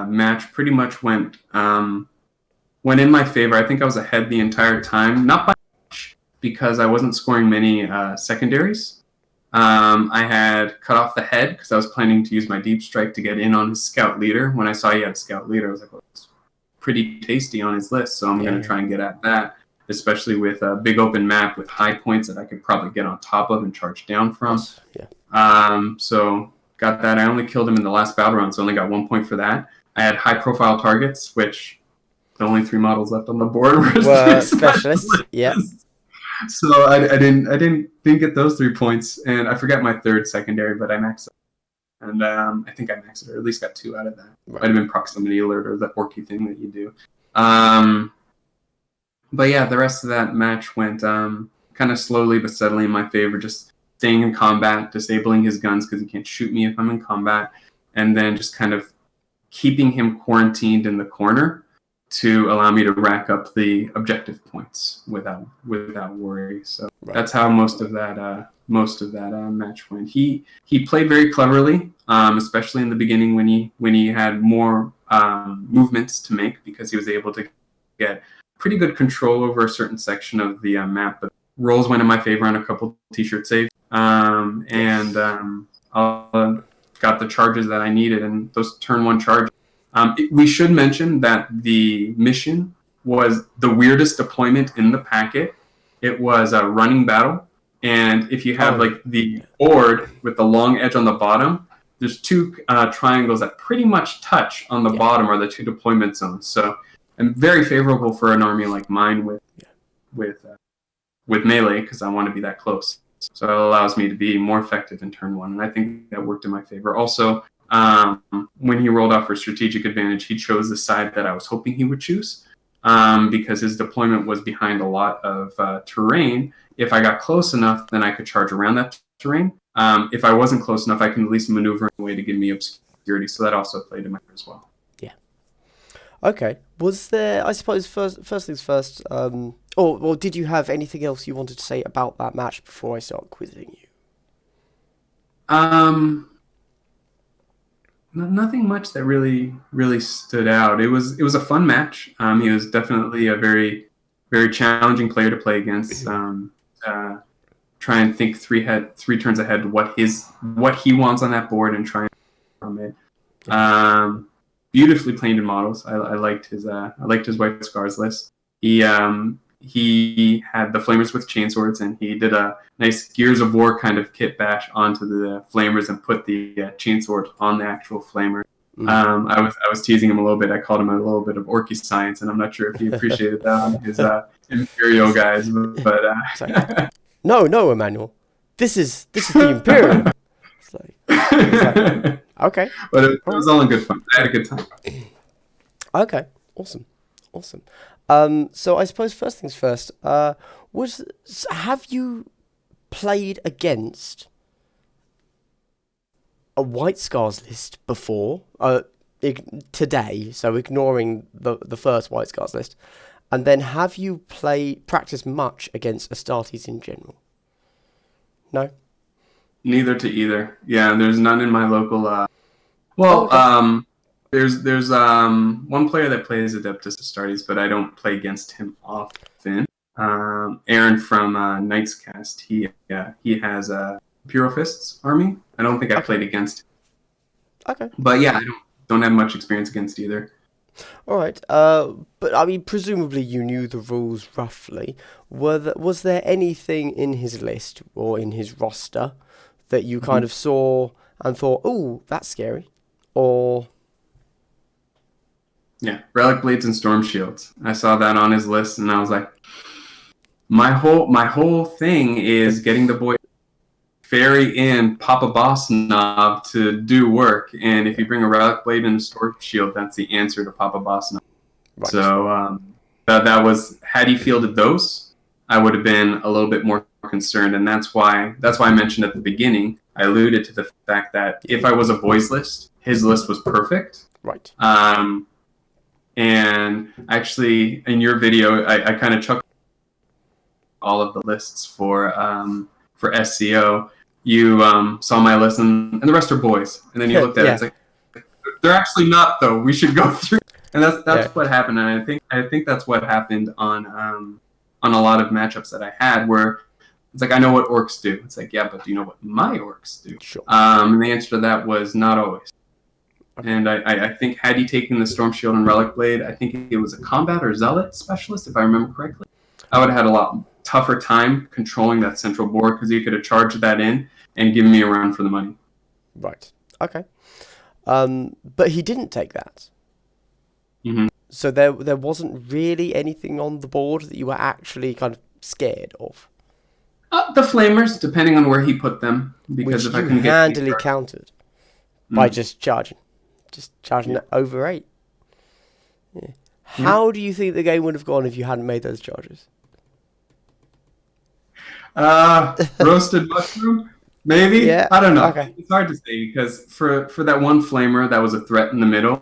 match pretty much went in my favor. I think I was ahead the entire time, not by much, because I wasn't scoring many secondaries. I had cut off the head because I was planning to use my deep strike to get in on his scout leader. When I saw he had a scout leader, I was like, well, it's pretty tasty on his list, so I'm going to try and get at that, especially with a big open map with high points that I could probably get on top of and charge down from. So got that. I only killed him in the last battle round, so I only got 1 point for that. I had high profile targets, which the only 3 models left on the board were specialists. Yeah. So I didn't get those 3 points, and I forgot my 3rd secondary, but I maxed it. And I think I maxed it, or at least got 2 out of that. Might have been proximity alert or the orky thing that you do. But yeah, the rest of that match went kind of slowly but steadily in my favor, just staying in combat, disabling his guns because he can't shoot me if I'm in combat, and then just kind of keeping him quarantined in the corner to allow me to rack up the objective points without worry. So that's how most of that match went. He played very cleverly, especially in the beginning when he had more movements to make, because he was able to get pretty good control over a certain section of the map. But rolls went in my favor on a couple t-shirt saves, and got the charges that I needed, and those turn 1 charges. We should mention that the mission was the weirdest deployment in the packet. It was a running battle, and if you have like the board with the long edge on the bottom, there's 2 triangles that pretty much touch on the bottom are the 2 deployment zones. So, and very favorable for an army like mine with melee, because I want to be that close. So it allows me to be more effective in turn 1, and I think that worked in my favor. Also, when he rolled off for strategic advantage, he chose the side that I was hoping he would choose, because his deployment was behind a lot of terrain. If I got close enough, then I could charge around that terrain. If I wasn't close enough, I can at least maneuver in a way to give me obscurity, so that also played in my favor as well. Yeah. Okay. Was there, I suppose, first things first, or did you have anything else you wanted to say about that match before I start quizzing you? Nothing much that really stood out. It was a fun match. He was definitely a very challenging player to play against. Try and think 3 turns ahead what he wants on that board and try and from it. Beautifully painted models. I liked his White Scars list. He had the flamers with chainswords, and he did a nice Gears of War kind of kit bash onto the flamers and put the chainsword on the actual flamer. I was teasing him a little bit. I called him a little bit of orky science, and I'm not sure if he appreciated that on his Imperial guys. But no, Emmanuel, this is the Imperial. It's like, okay, but it was all in good fun. I had a good time. Okay, awesome. So I suppose first things first, have you played against a White Scars list before, today, so ignoring the first White Scars list, and then have you practiced much against Astartes in general? No? Neither to either. Yeah, there's none in my local... There's one player that plays Adeptus Astartes, but I don't play against him often. Aaron from Knight's Cast, he has a Imperial Fists army. I don't think I played against him. Okay. But yeah, I don't have much experience against either. All right. But I mean, presumably you knew the rules roughly. Was there anything in his list or in his roster that you kind of saw and thought, "Oh, that's scary," or? Yeah, Relic Blades and Storm Shields. I saw that on his list, and I was like, my whole thing is getting the boy Fairy in Papa Boss Knob to do work, and if you bring a Relic Blade and a Storm Shield, that's the answer to Papa Boss Knob. Right. So that was, had he fielded those, I would have been a little bit more concerned, and that's why I mentioned at the beginning, I alluded to the fact that if I was a boys list, his list was perfect. Right. And actually, in your video, I kind of chuckled all of the lists for SCO. You saw my list, and the rest are boys. And then you looked at it, it's like, they're actually not, though. We should go through. And that's what happened. And I think that's what happened on a lot of matchups that I had, where it's like, I know what orcs do. It's like, yeah, but do you know what my orcs do? Sure. And the answer to that was not always. And I think had he taken the Storm Shield and Relic Blade, I think it was a Combat or Zealot specialist, if I remember correctly, I would have had a lot tougher time controlling that central board, because he could have charged that in and given me a run for the money. Right. Okay. But he didn't take that. Mm-hmm. So there wasn't really anything on the board that you were actually kind of scared of. The Flamers, depending on where he put them, because which if I you can get handily countered by just charging it over 8. Yeah. How do you think the game would have gone if you hadn't made those charges? Roasted mushroom, maybe. Yeah. I don't know. Okay. It's hard to say, because for that one flamer that was a threat in the middle,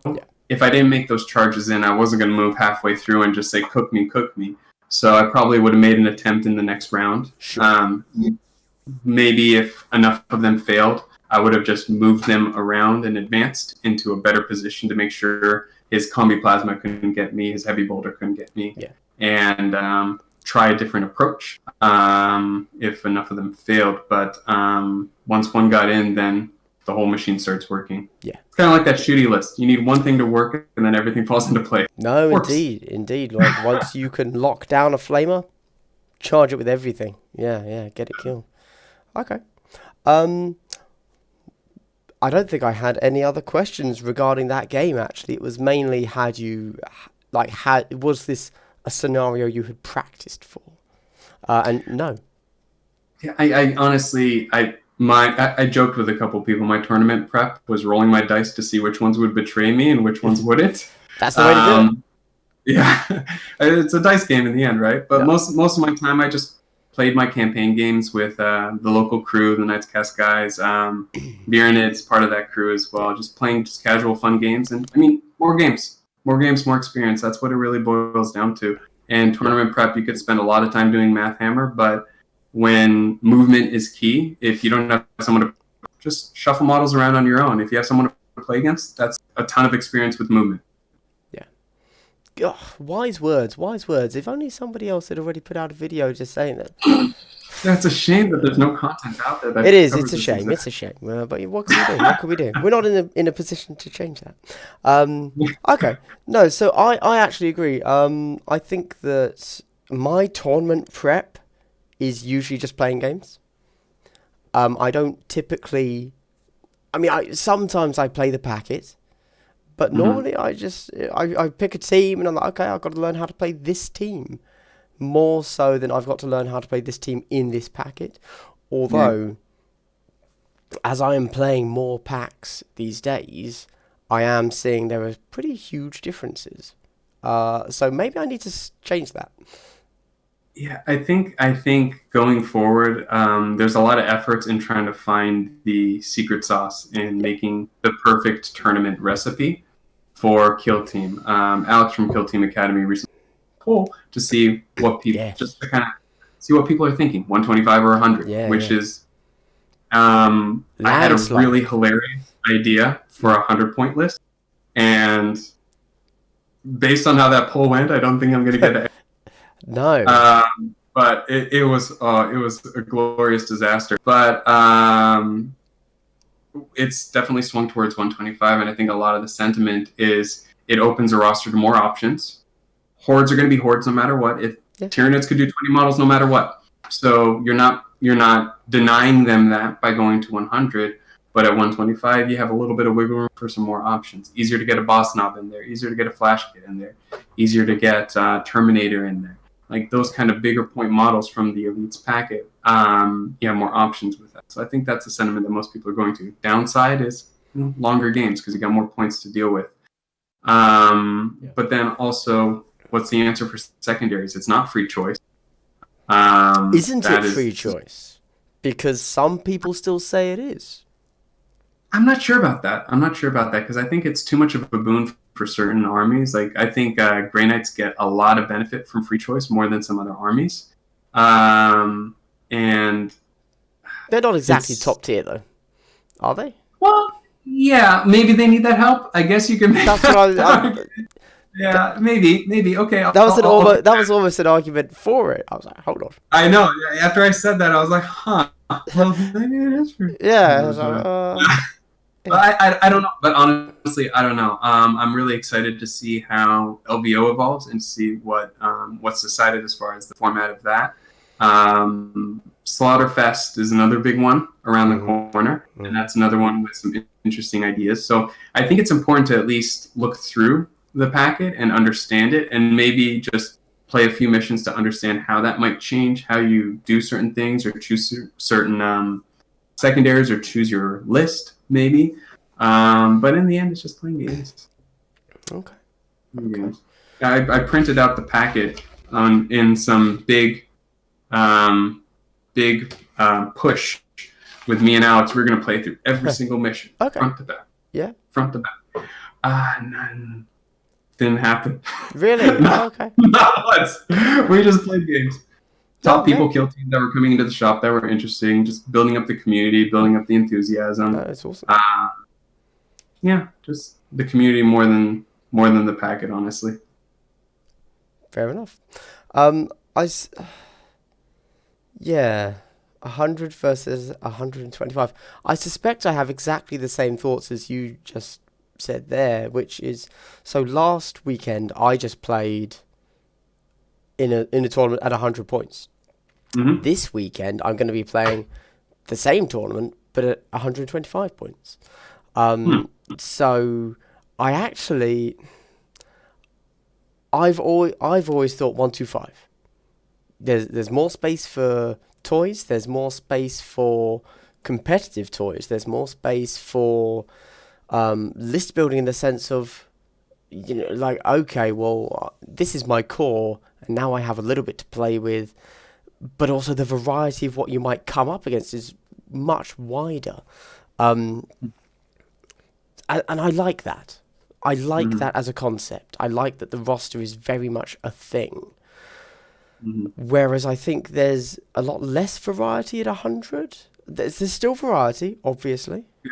if I didn't make those charges in, I wasn't going to move halfway through and just say, cook me, cook me. So I probably would have made an attempt in the next round. Sure. Maybe if enough of them failed, I would have just moved them around and advanced into a better position to make sure his Combi Plasma couldn't get me, his Heavy Boulder couldn't get me, and try a different approach if enough of them failed. But once one got in, then the whole machine starts working. Yeah. It's kind of like that shooty list. You need one thing to work and then everything falls into place. No, Works. indeed. Like once you can lock down a flamer, charge it with everything. Yeah, get it killed. Okay. I don't think I had any other questions regarding that game, actually. It was mainly, was this a scenario you had practiced for? And no. Yeah, I honestly, I joked with a couple people. My tournament prep was rolling my dice to see which ones would betray me and which ones wouldn't. That's the way to do it. Yeah, it's a dice game in the end, right? But most of my time, I just played my campaign games with the local crew, the Knights Cast guys. Bjornid's part of that crew as well. Just playing just casual, fun games, and I mean, more games, more experience. That's what it really boils down to. And tournament prep, you could spend a lot of time doing Math Hammer, but when movement is key, if you don't have someone to just shuffle models around on your own, if you have someone to play against, that's a ton of experience with movement. Oh, wise words. If only somebody else had already put out a video just saying that. That's a shame that there's no content out there. It is. It's a shame. But what can we do? We're not in a position to change that. Okay. No. So I actually agree. I think that my tournament prep is usually just playing games. I don't typically. I mean, sometimes I play the packet. But normally I pick a team and I'm like, okay, I've got to learn how to play this team. More so than I've got to learn how to play this team in this packet. Although, as I am playing more packs these days, I am seeing there are pretty huge differences. So maybe I need to change that. Yeah, I think going forward, there's a lot of efforts in trying to find the secret sauce in making the perfect tournament recipe for Kill Team. Alex from Kill Team Academy recently did a poll to see what people just to kind of see what people are thinking, 125 or 100, which is I had a really hilarious idea for a 100-point list, and based on how that poll went, I don't think I'm going to get it. No. But it was a glorious disaster. But it's definitely swung towards 125, and I think a lot of the sentiment is it opens a roster to more options. Hordes are going to be hordes no matter what. Tyranids could do 20 models no matter what. So you're not denying them that by going to 100. But at 125, you have a little bit of wiggle room for some more options. Easier to get a Boss Knob in there. Easier to get a Flash Kit in there. Easier to get Terminator in there. Like those kind of bigger point models from the Elites packet, you have more options with that. So I think that's a sentiment that most people are going to. Downside is longer games because you got more points to deal with. But then also, what's the answer for secondaries? It's not free choice. Isn't it free choice? Because some people still say it is. I'm not sure about that because I think it's too much of a boon for certain armies. Like I think Grey Knights get a lot of benefit from free choice more than some other armies. And they're not exactly top tier though, are they? Well, yeah, maybe they need that help. I guess you can make that's what yeah, maybe. Okay. That was almost an argument for it. I was like, hold on. I know. After I said that, I was like, huh. Well, maybe it is free. Yeah. I was like, I don't know, but honestly, I don't know. I'm really excited to see how LVO evolves and see what's decided as far as the format of that. Slaughterfest is another big one around the corner, and that's another one with some interesting ideas. So I think it's important to at least look through the packet and understand it, and maybe just play a few missions to understand how that might change how you do certain things or choose certain secondaries or choose your list. Maybe, but in the end, it's just playing games. Okay. Games. I printed out the packet in some big push with me and Alex. We're going to play through every single mission, front to back. Yeah. Front to back. None. Didn't happen. Really? Not, Oh, okay. not once. We just played games. Top Okay. people kill teams that were coming into the shop that were interesting, just building up the community, building up the enthusiasm. No, it's awesome. Yeah, just the community more than the packet, honestly. Fair enough. I yeah, 100 versus 125. I suspect I have exactly the same thoughts as you just said there, which is, so last weekend I just played in a tournament at 100 points. Mm-hmm. This weekend I'm going to be playing the same tournament but at 125 points. So I actually I've always thought 125. There's more space for toys. There's more space for competitive toys. There's more space for list building in the sense of, like, okay, well, this is my core, and now I have a little bit to play with, but also the variety of what you might come up against is much wider. And I like that. I like that as a concept. I like that the roster is very much a thing. Whereas I think there's a lot less variety at 100. There's still variety, obviously. Yeah.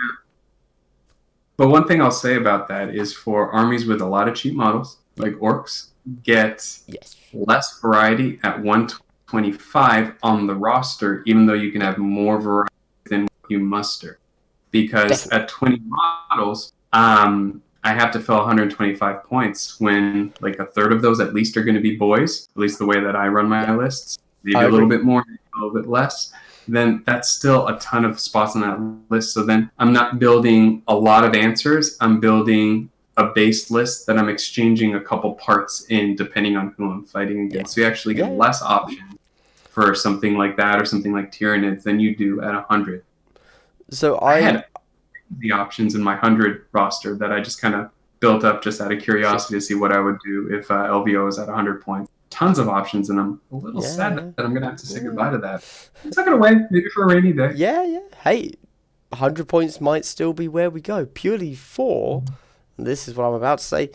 But one thing I'll say about that is for armies with a lot of cheap models, like Orks, get less variety at 125 on the roster, even though you can have more variety than what you muster. Because at 20 models, I have to fill 125 points when like a third of those at least are going to be boys, at least the way that I run my lists. Maybe a little bit more, maybe a little bit less. Then that's still a ton of spots on that list. So then I'm not building a lot of answers. I'm building a base list that I'm exchanging a couple parts in depending on who I'm fighting against. So you actually get less options for something like that or something like Tyranids than you do at 100. So I had the options in my 100 roster that I just kind of built up just out of curiosity to see what I would do if LVO was at 100 points. Tons of options, and I'm a little sad that I'm going to have to say goodbye to that. It's not going to wait, maybe for a rainy day. Yeah. Hey, 100 points might still be where we go, purely for, and this is what I'm about to say,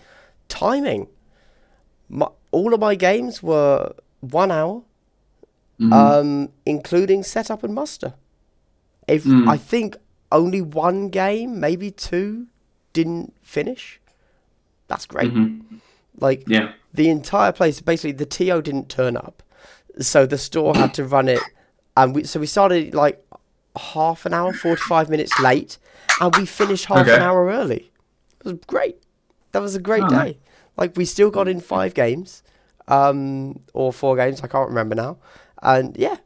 timing. All of my games were 1 hour, including setup and muster. I think only one game, maybe two, didn't finish. That's great. The entire place, basically the TO didn't turn up, so the store had to run it, and we started like half an hour, 45 minutes late, and we finished half an hour early. It was great. That was a great day. Like, we still got in 5 games, or 4 games, I can't remember now, and yeah,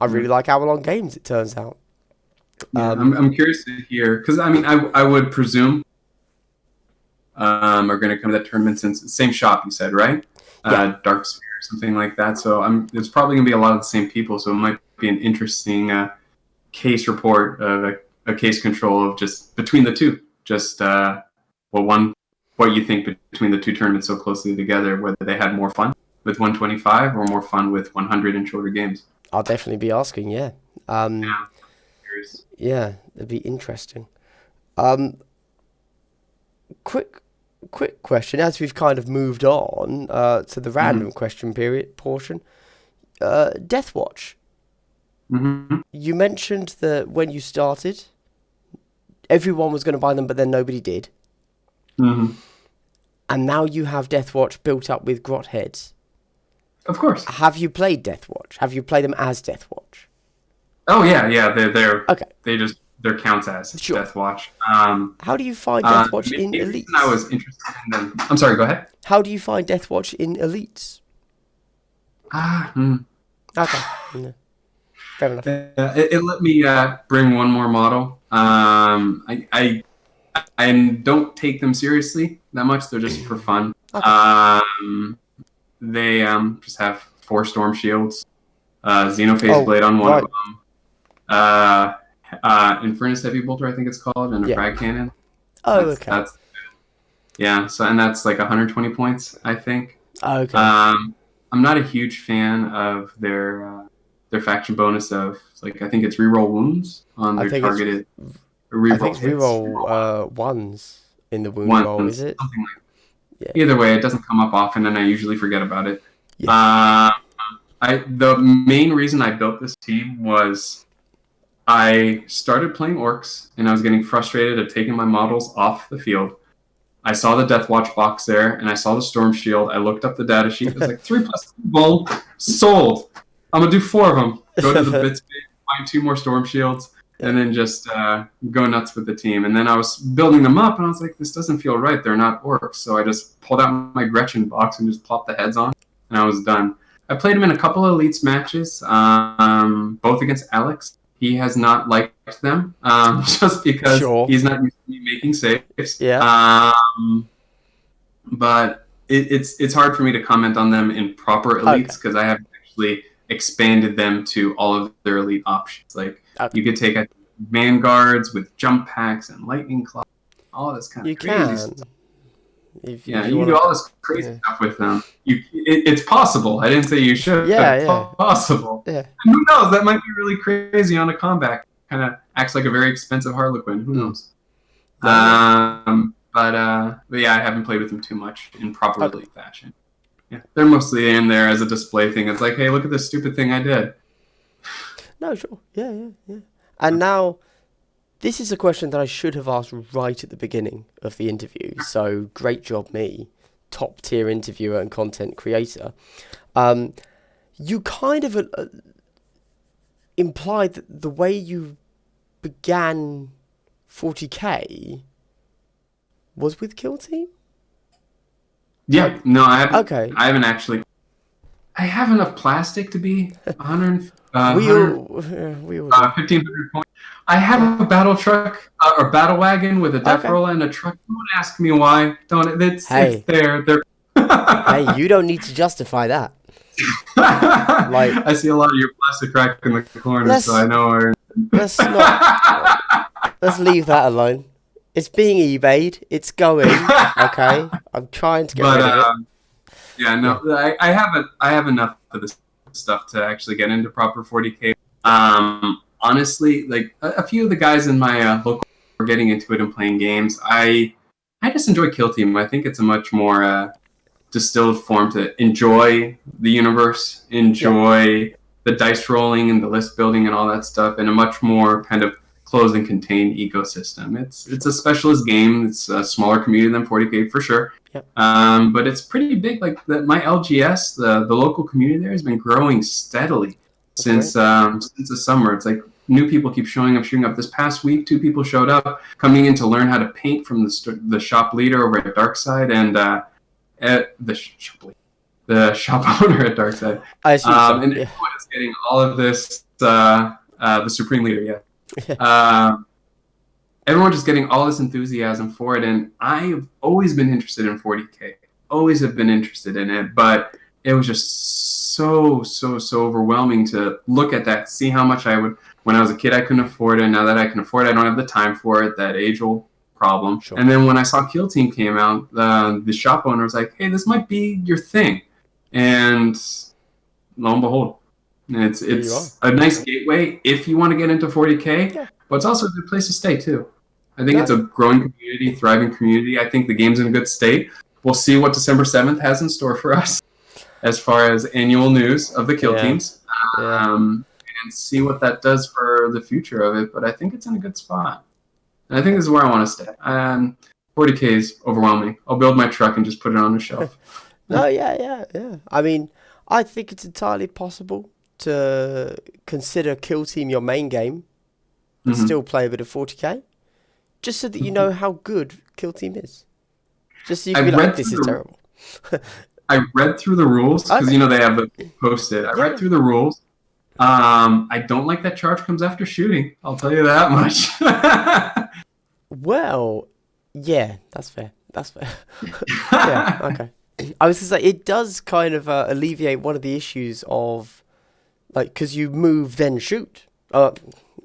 I really like hour-long games, it turns out. I'm curious to hear, because I mean, I would presume are going to come to that tournament since same shop, you said, right? Dark Sphere, something like that. So there's probably going to be a lot of the same people. So it might be an interesting case report, a case control of just between the two, just what you think between the two tournaments so closely together, whether they had more fun with 125 or more fun with 100 and shorter games. I'll definitely be asking. Yeah, it'd be interesting. Quick question, as we've kind of moved on to the random question portion. Deathwatch. You mentioned that when you started, everyone was going to buy them, but then nobody did. And now you have Deathwatch built up with grot heads. Of course. Have you played Deathwatch? Have you played them as Deathwatch? Oh yeah. They're okay. They're counts as Deathwatch. How do you find Deathwatch in Elites? I was interested in them. I'm sorry, go ahead. How do you find Deathwatch in Elites? Okay. No. Fair enough. It let me bring one more model. I don't take them seriously that much. They're just for fun. Okay. They just have 4 storm shields, Xenophase Blade on one of them. Infernus Heavy Bolter, I think it's called, and a frag cannon. That's so, and that's like 120 points, I think. Okay. I'm not a huge fan of their faction bonus of, like, I think it's reroll wounds on their targeted, I think reroll we hits. roll ones in the wound One, roll, is it? something like Yeah. Either way, it doesn't come up often, and I usually forget about it. Yeah. The main reason I built this team was I started playing Orks, and I was getting frustrated at taking my models off the field. I saw the Death Watch box there, and I saw the Storm Shield. I looked up the data sheet. It was like 3+2, boom, sold. I'm gonna do 4 of them. Go to the bits, find 2 more Storm Shields, and then just go nuts with the team. And then I was building them up, and I was like, this doesn't feel right. They're not Orcs. So I just pulled out my Gretchen box and just plopped the heads on, and I was done. I played him in a couple of Elites matches, both against Alex. He has not liked them, just because he's not used to me making saves. Yeah. But it's hard for me to comment on them in proper Elites because I haven't actually expanded them to all of their Elite options. Like you could take Vanguards with jump packs and lightning claw, all this kind of crazy stuff. You can do all this crazy stuff with them. It's possible. I didn't say you should. It's possible. Yeah. And who knows? That might be really crazy on a combat. Kind of acts like a very expensive Harlequin. Who knows? But yeah, I haven't played with them too much in proper Elite fashion. Yeah, they're mostly in there as a display thing. It's like, hey, look at this stupid thing I did. No, sure. Yeah. And now, this is a question that I should have asked right at the beginning of the interview. So, great job, me. Top tier interviewer and content creator. You kind of implied that the way you began 40k was with Kill Team? Yeah, no, I haven't. Okay. I haven't actually. I have enough plastic to be 100. We all 1,500 points. I have a battle truck or battle wagon with a death roller and a truck. Don't ask me why. Don't. It's there. Hey, you don't need to justify that. I see a lot of your plastic rack in the corner, so I know. Let's leave that alone. It's being eBayed. It's going. Okay, I'm trying to get rid of it. Yeah, no, I have enough of this stuff to actually get into proper 40k. Honestly, like a few of the guys in my local are getting into it and playing games. I just enjoy Kill Team. I think it's a much more distilled form to enjoy the universe, enjoy the dice rolling and the list building and all that stuff, in a much more kind of closed and contained ecosystem. It's a specialist game. It's a smaller community than 40k for sure. Yep. But it's pretty big. Like my LGS, the local community there has been growing steadily since the summer. It's like new people keep showing up. This past week, 2 people showed up coming in to learn how to paint from the shop leader over at Darkside and the shop owner at Darkside. I assume so. And everyone is getting all of this. The supreme leader, everyone just getting all this enthusiasm for it, and I've always been interested in 40k. Always have been interested in it, but it was just so overwhelming to look at that, see how much I would. When I was a kid, I couldn't afford it. Now that I can afford it, I don't have the time for it. That age-old problem. Sure. And then when I saw Kill Team came out, the shop owner was like, "Hey, this might be your thing," and lo and behold. It's a nice gateway if you want to get into 40k, but it's also a good place to stay too. I think it's a growing community, thriving community. I think the game's in a good state. We'll see what December 7th has in store for us as far as annual news of the kill teams, and see what that does for the future of it. But I think it's in a good spot. And I think this is where I want to stay. 40k is overwhelming. I'll build my truck and just put it on the shelf. No, yeah. I mean, I think it's entirely possible to consider Kill Team your main game and still play a bit of 40k, just so that you know how good Kill Team is. Just so you can be like, this is terrible. I read through the rules, because they have it posted. I read through the rules. I don't like that charge comes after shooting. I'll tell you that much. Well, yeah, that's fair. Yeah, okay. I was just like, it does kind of alleviate one of the issues of, like, because you move then shoot,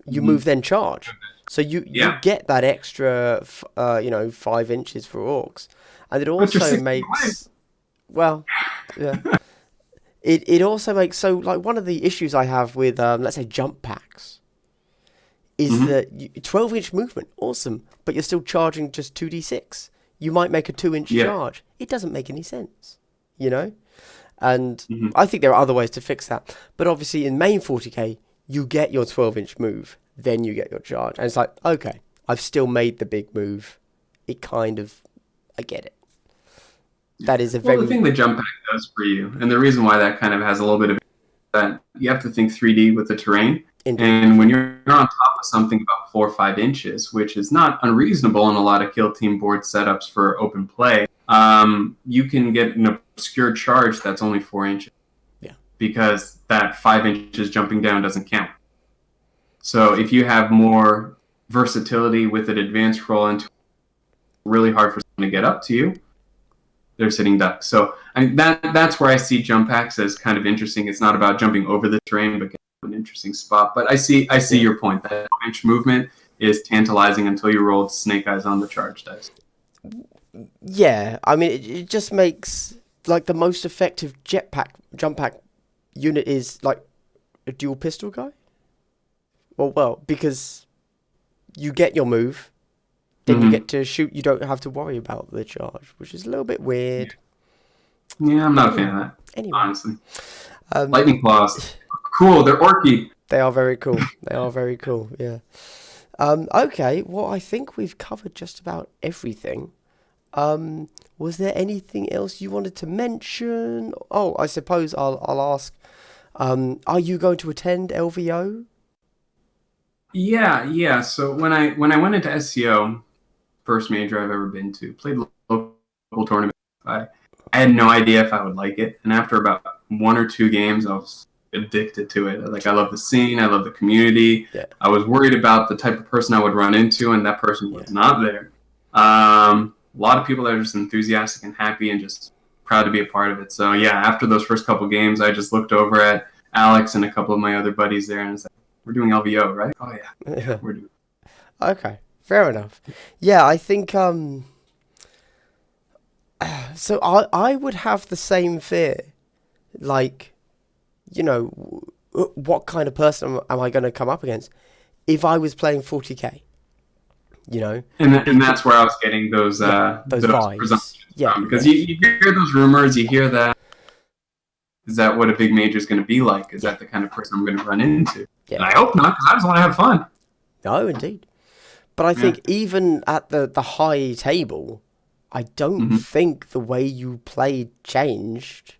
you move then charge, so you get that extra 5 inches for orcs, and it also makes it also makes, so like one of the issues I have with let's say jump packs is that 12-inch movement, awesome, but you're still charging just 2d6. You might make a 2-inch charge. It doesn't make any sense, you know? And I think there are other ways to fix that. But obviously in main 40k, you get your 12-inch move, then you get your charge. And it's like, okay, I've still made the big move. It kind of, I get it. That is a very... Well, the thing that jump pack does for you, and the reason why that kind of has a little bit of that, you have to think 3D with the terrain. Indeed. And when you're on top of something about 4 or 5 inches, which is not unreasonable in a lot of kill team board setups for open play, you can get an obscure charge that's only 4 inches. Yeah. Because that 5 inches jumping down doesn't count. So if you have more versatility with an advanced roll into really hard for someone to get up to you, they're sitting ducks. So I mean, that's where I see jump packs as kind of interesting. It's not about jumping over the terrain, but an interesting spot. But I see your point. That inch movement is tantalizing until you roll snake eyes on the charge dice. Yeah, I mean, it just makes like the most effective jump pack unit is like a dual pistol guy. Well, because you get your move, then you get to shoot. You don't have to worry about the charge, which is a little bit weird. Yeah, I'm not a fan of that. Anyway, honestly, lightning claws. Cool, they're orky. They are very cool. They are very cool, yeah. Okay, well, I think we've covered just about everything. Was there anything else you wanted to mention? Oh, I suppose I'll ask, are you going to attend LVO? Yeah. So when I went into SCO, first major I've ever been to, played local tournament, I had no idea if I would like it. And after about 1 or 2 games, I was addicted to it. Like, I love the scene, I love the community. Yeah. I was worried about the type of person I would run into, and that person was not there. A lot of people that are just enthusiastic and happy and just proud to be a part of it. So yeah, after those first couple games, I just looked over at Alex and a couple of my other buddies there, and it's like, we're doing LVO, right? Oh yeah. We're doing. Okay, fair enough. Yeah, I think so I would have the same fear, like, you know, what kind of person am I going to come up against if I was playing 40k, you know? And that's where I was getting those vibes. Yeah, because you hear those rumors, you hear that. Is that what a big major is going to be like? Is that the kind of person I'm going to run into? Yeah. And I hope not, because I just want to have fun. No, indeed. But I think even at the high table, I don't think the way you played changed.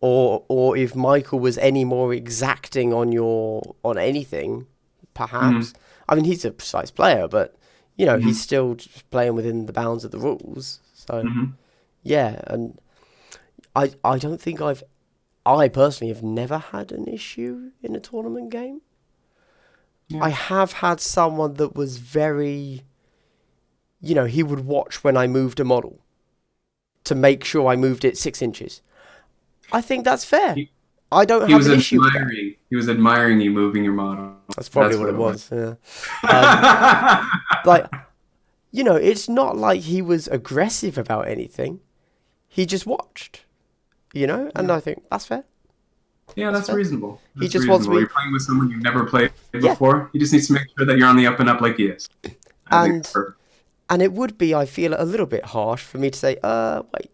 Or if Michael was any more exacting on anything, perhaps. I mean, he's a precise player, but, you know, he's still just playing within the bounds of the rules. So, yeah, and I don't think I personally have never had an issue in a tournament game. Yeah. I have had someone that was very, you know, he would watch when I moved a model to make sure I moved it 6 inches. I think that's fair. I don't have an issue with that. He was admiring you moving your model. That's probably what it was. Yeah. Like, you know, it's not like he was aggressive about anything. He just watched, you know, and I think that's fair. Yeah, that's reasonable. He just wants me. You're playing with someone you've never played before. He just needs to make sure that you're on the up and up like he is. And it would be, I feel, a little bit harsh for me to say, wait,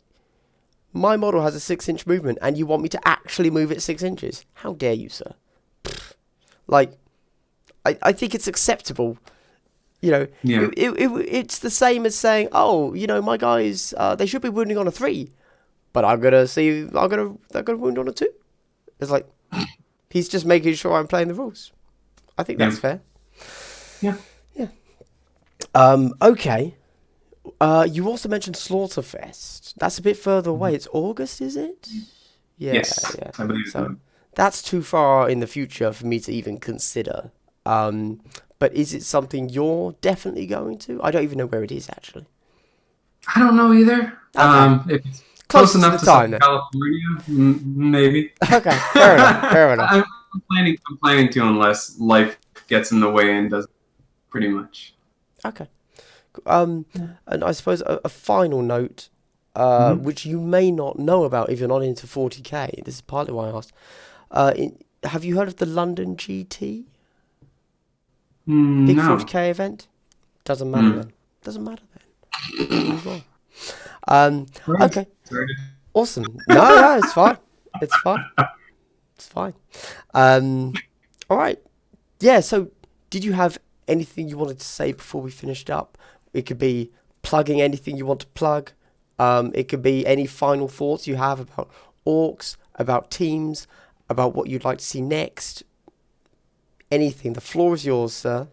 my model has a 6-inch movement and you want me to actually move it 6 inches? How dare you, sir? Like, I think it's acceptable. You know, it's the same as saying, oh, you know, my guys, they should be wounding on a 3, but they're gonna wound on a 2. It's like, he's just making sure I'm playing the rules. I think that's fair. Yeah. Okay. You also mentioned Slaughterfest. That's a bit further away. It's August, is it? Yeah, yes, I believe so. That's too far in the future for me to even consider. But is it something you're definitely going to? I don't even know where it is, actually. I don't know either. Okay. If it's close enough to California, maybe. Okay, fair enough. I'm planning to, unless life gets in the way and does pretty much. Okay. And I suppose a final note, which you may not know about if you're not into 40k. This is partly why I asked. Have you heard of the London GT? Big No. 40k event? Doesn't matter then. Doesn't matter then. Move on. Okay. Sorry. Awesome. No, it's fine. It's fine. It's fine. All right. Yeah, so did you have anything you wanted to say before we finished up? It could be plugging anything you want to plug. It could be any final thoughts you have about orcs, about teams, about what you'd like to see next. Anything. The floor is yours, sir.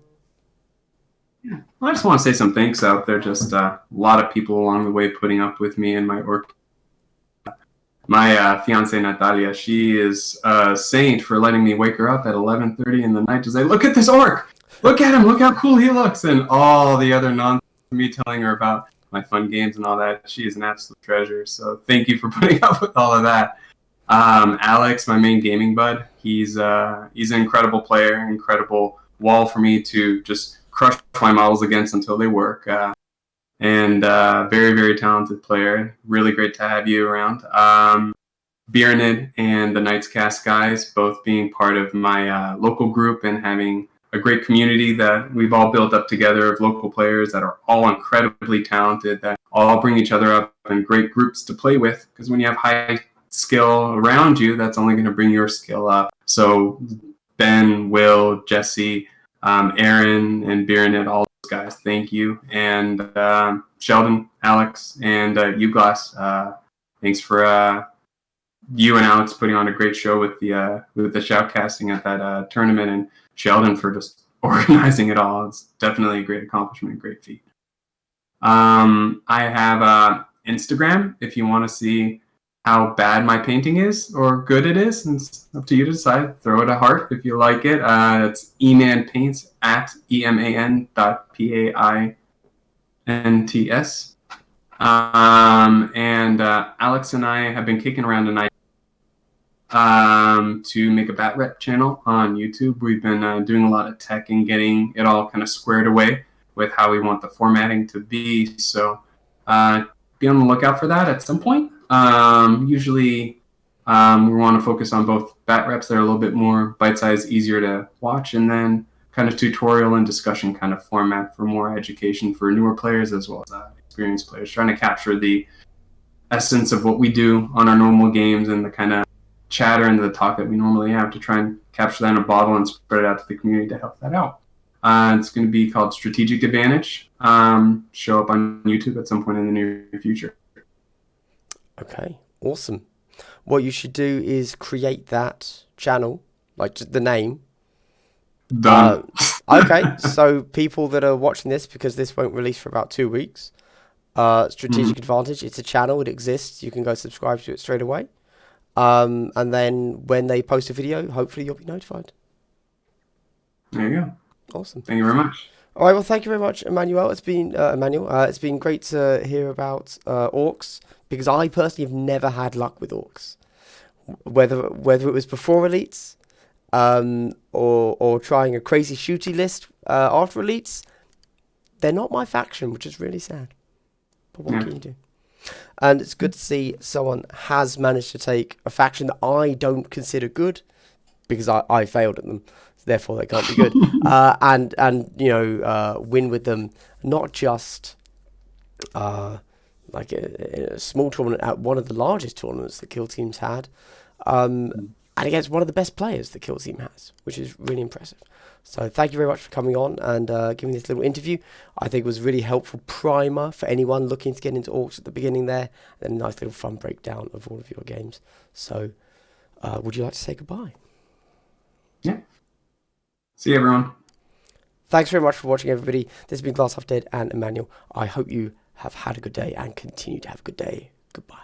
Yeah. I just want to say some thanks out there. Just a lot of people along the way putting up with me and my orc. My fiance Natalia, she is a saint for letting me wake her up at 11:30 in the night to say, "Look at this orc! Look at him! Look how cool he looks!" And all the other nonsense, me telling her about my fun games and all that. She is an absolute treasure. So thank you for putting up with all of that. Alex, my main gaming bud, he's an incredible player, incredible wall for me to just crush my models against until they work. And very, very talented player. Really great to have you around. Bjornid and the Knights Cast guys, both being part of my local group and having a great community that we've all built up together of local players that are all incredibly talented, that all bring each other up in great groups to play with. Because when you have high skill around you, that's only going to bring your skill up. So Ben, Will, Jesse, Aaron, and Bjornid, all those guys, thank you. And Sheldon, Alex, and Uglass, thanks for you and Alex putting on a great show with the shoutcasting at that tournament, and Sheldon for just organizing it all. It's definitely a great accomplishment, great feat. I have Instagram if you want to see how bad my painting is or good it is. It's up to you to decide. Throw it a heart if you like it. It's emanpaints at eman.paints. And Alex and I have been kicking around an idea to make a bat rep channel on YouTube. We've been doing a lot of tech and getting it all kind of squared away with how we want the formatting to be. So be on the lookout for that at some point. Usually we want to focus on both bat reps that are a little bit more bite-sized, easier to watch, and then kind of tutorial and discussion kind of format for more education for newer players as well as experienced players, trying to capture the essence of what we do on our normal games and the kind of chatter and the talk that we normally have to try and capture that in a bottle and spread it out to the community to help that out. It's going to be called Strategic Advantage. Show up on YouTube at some point in the near future. Okay, awesome. What you should do is create that channel, like just the name. Done. Okay, so people that are watching this, because this won't release for about 2 weeks, Strategic Advantage, it's a channel, it exists, you can go subscribe to it straight away. And then when they post a video, hopefully you'll be notified. There you go. Awesome. Thank you very much. All right, well, thank you very much, Emmanuel. It's been it's been great to hear about orcs, because I personally have never had luck with orcs, whether it was before elites, or trying a crazy shooty list after elites. They're not my faction, which is really sad. But what can you do? And it's good to see someone has managed to take a faction that I don't consider good, because I failed at them. Therefore they can't be good, and win with them, not just like a small tournament at one of the largest tournaments that Kill Team's had, and against one of the best players that Kill Team has, which is really impressive. So thank you very much for coming on and giving this little interview. I think it was a really helpful primer for anyone looking to get into orcs at the beginning there, and a nice little fun breakdown of all of your games. So would you like to say goodbye? Yeah. See you, everyone. Thanks very much for watching, everybody. This has been Glass Half Dead and Emmanuel. I hope you have had a good day and continue to have a good day. Goodbye.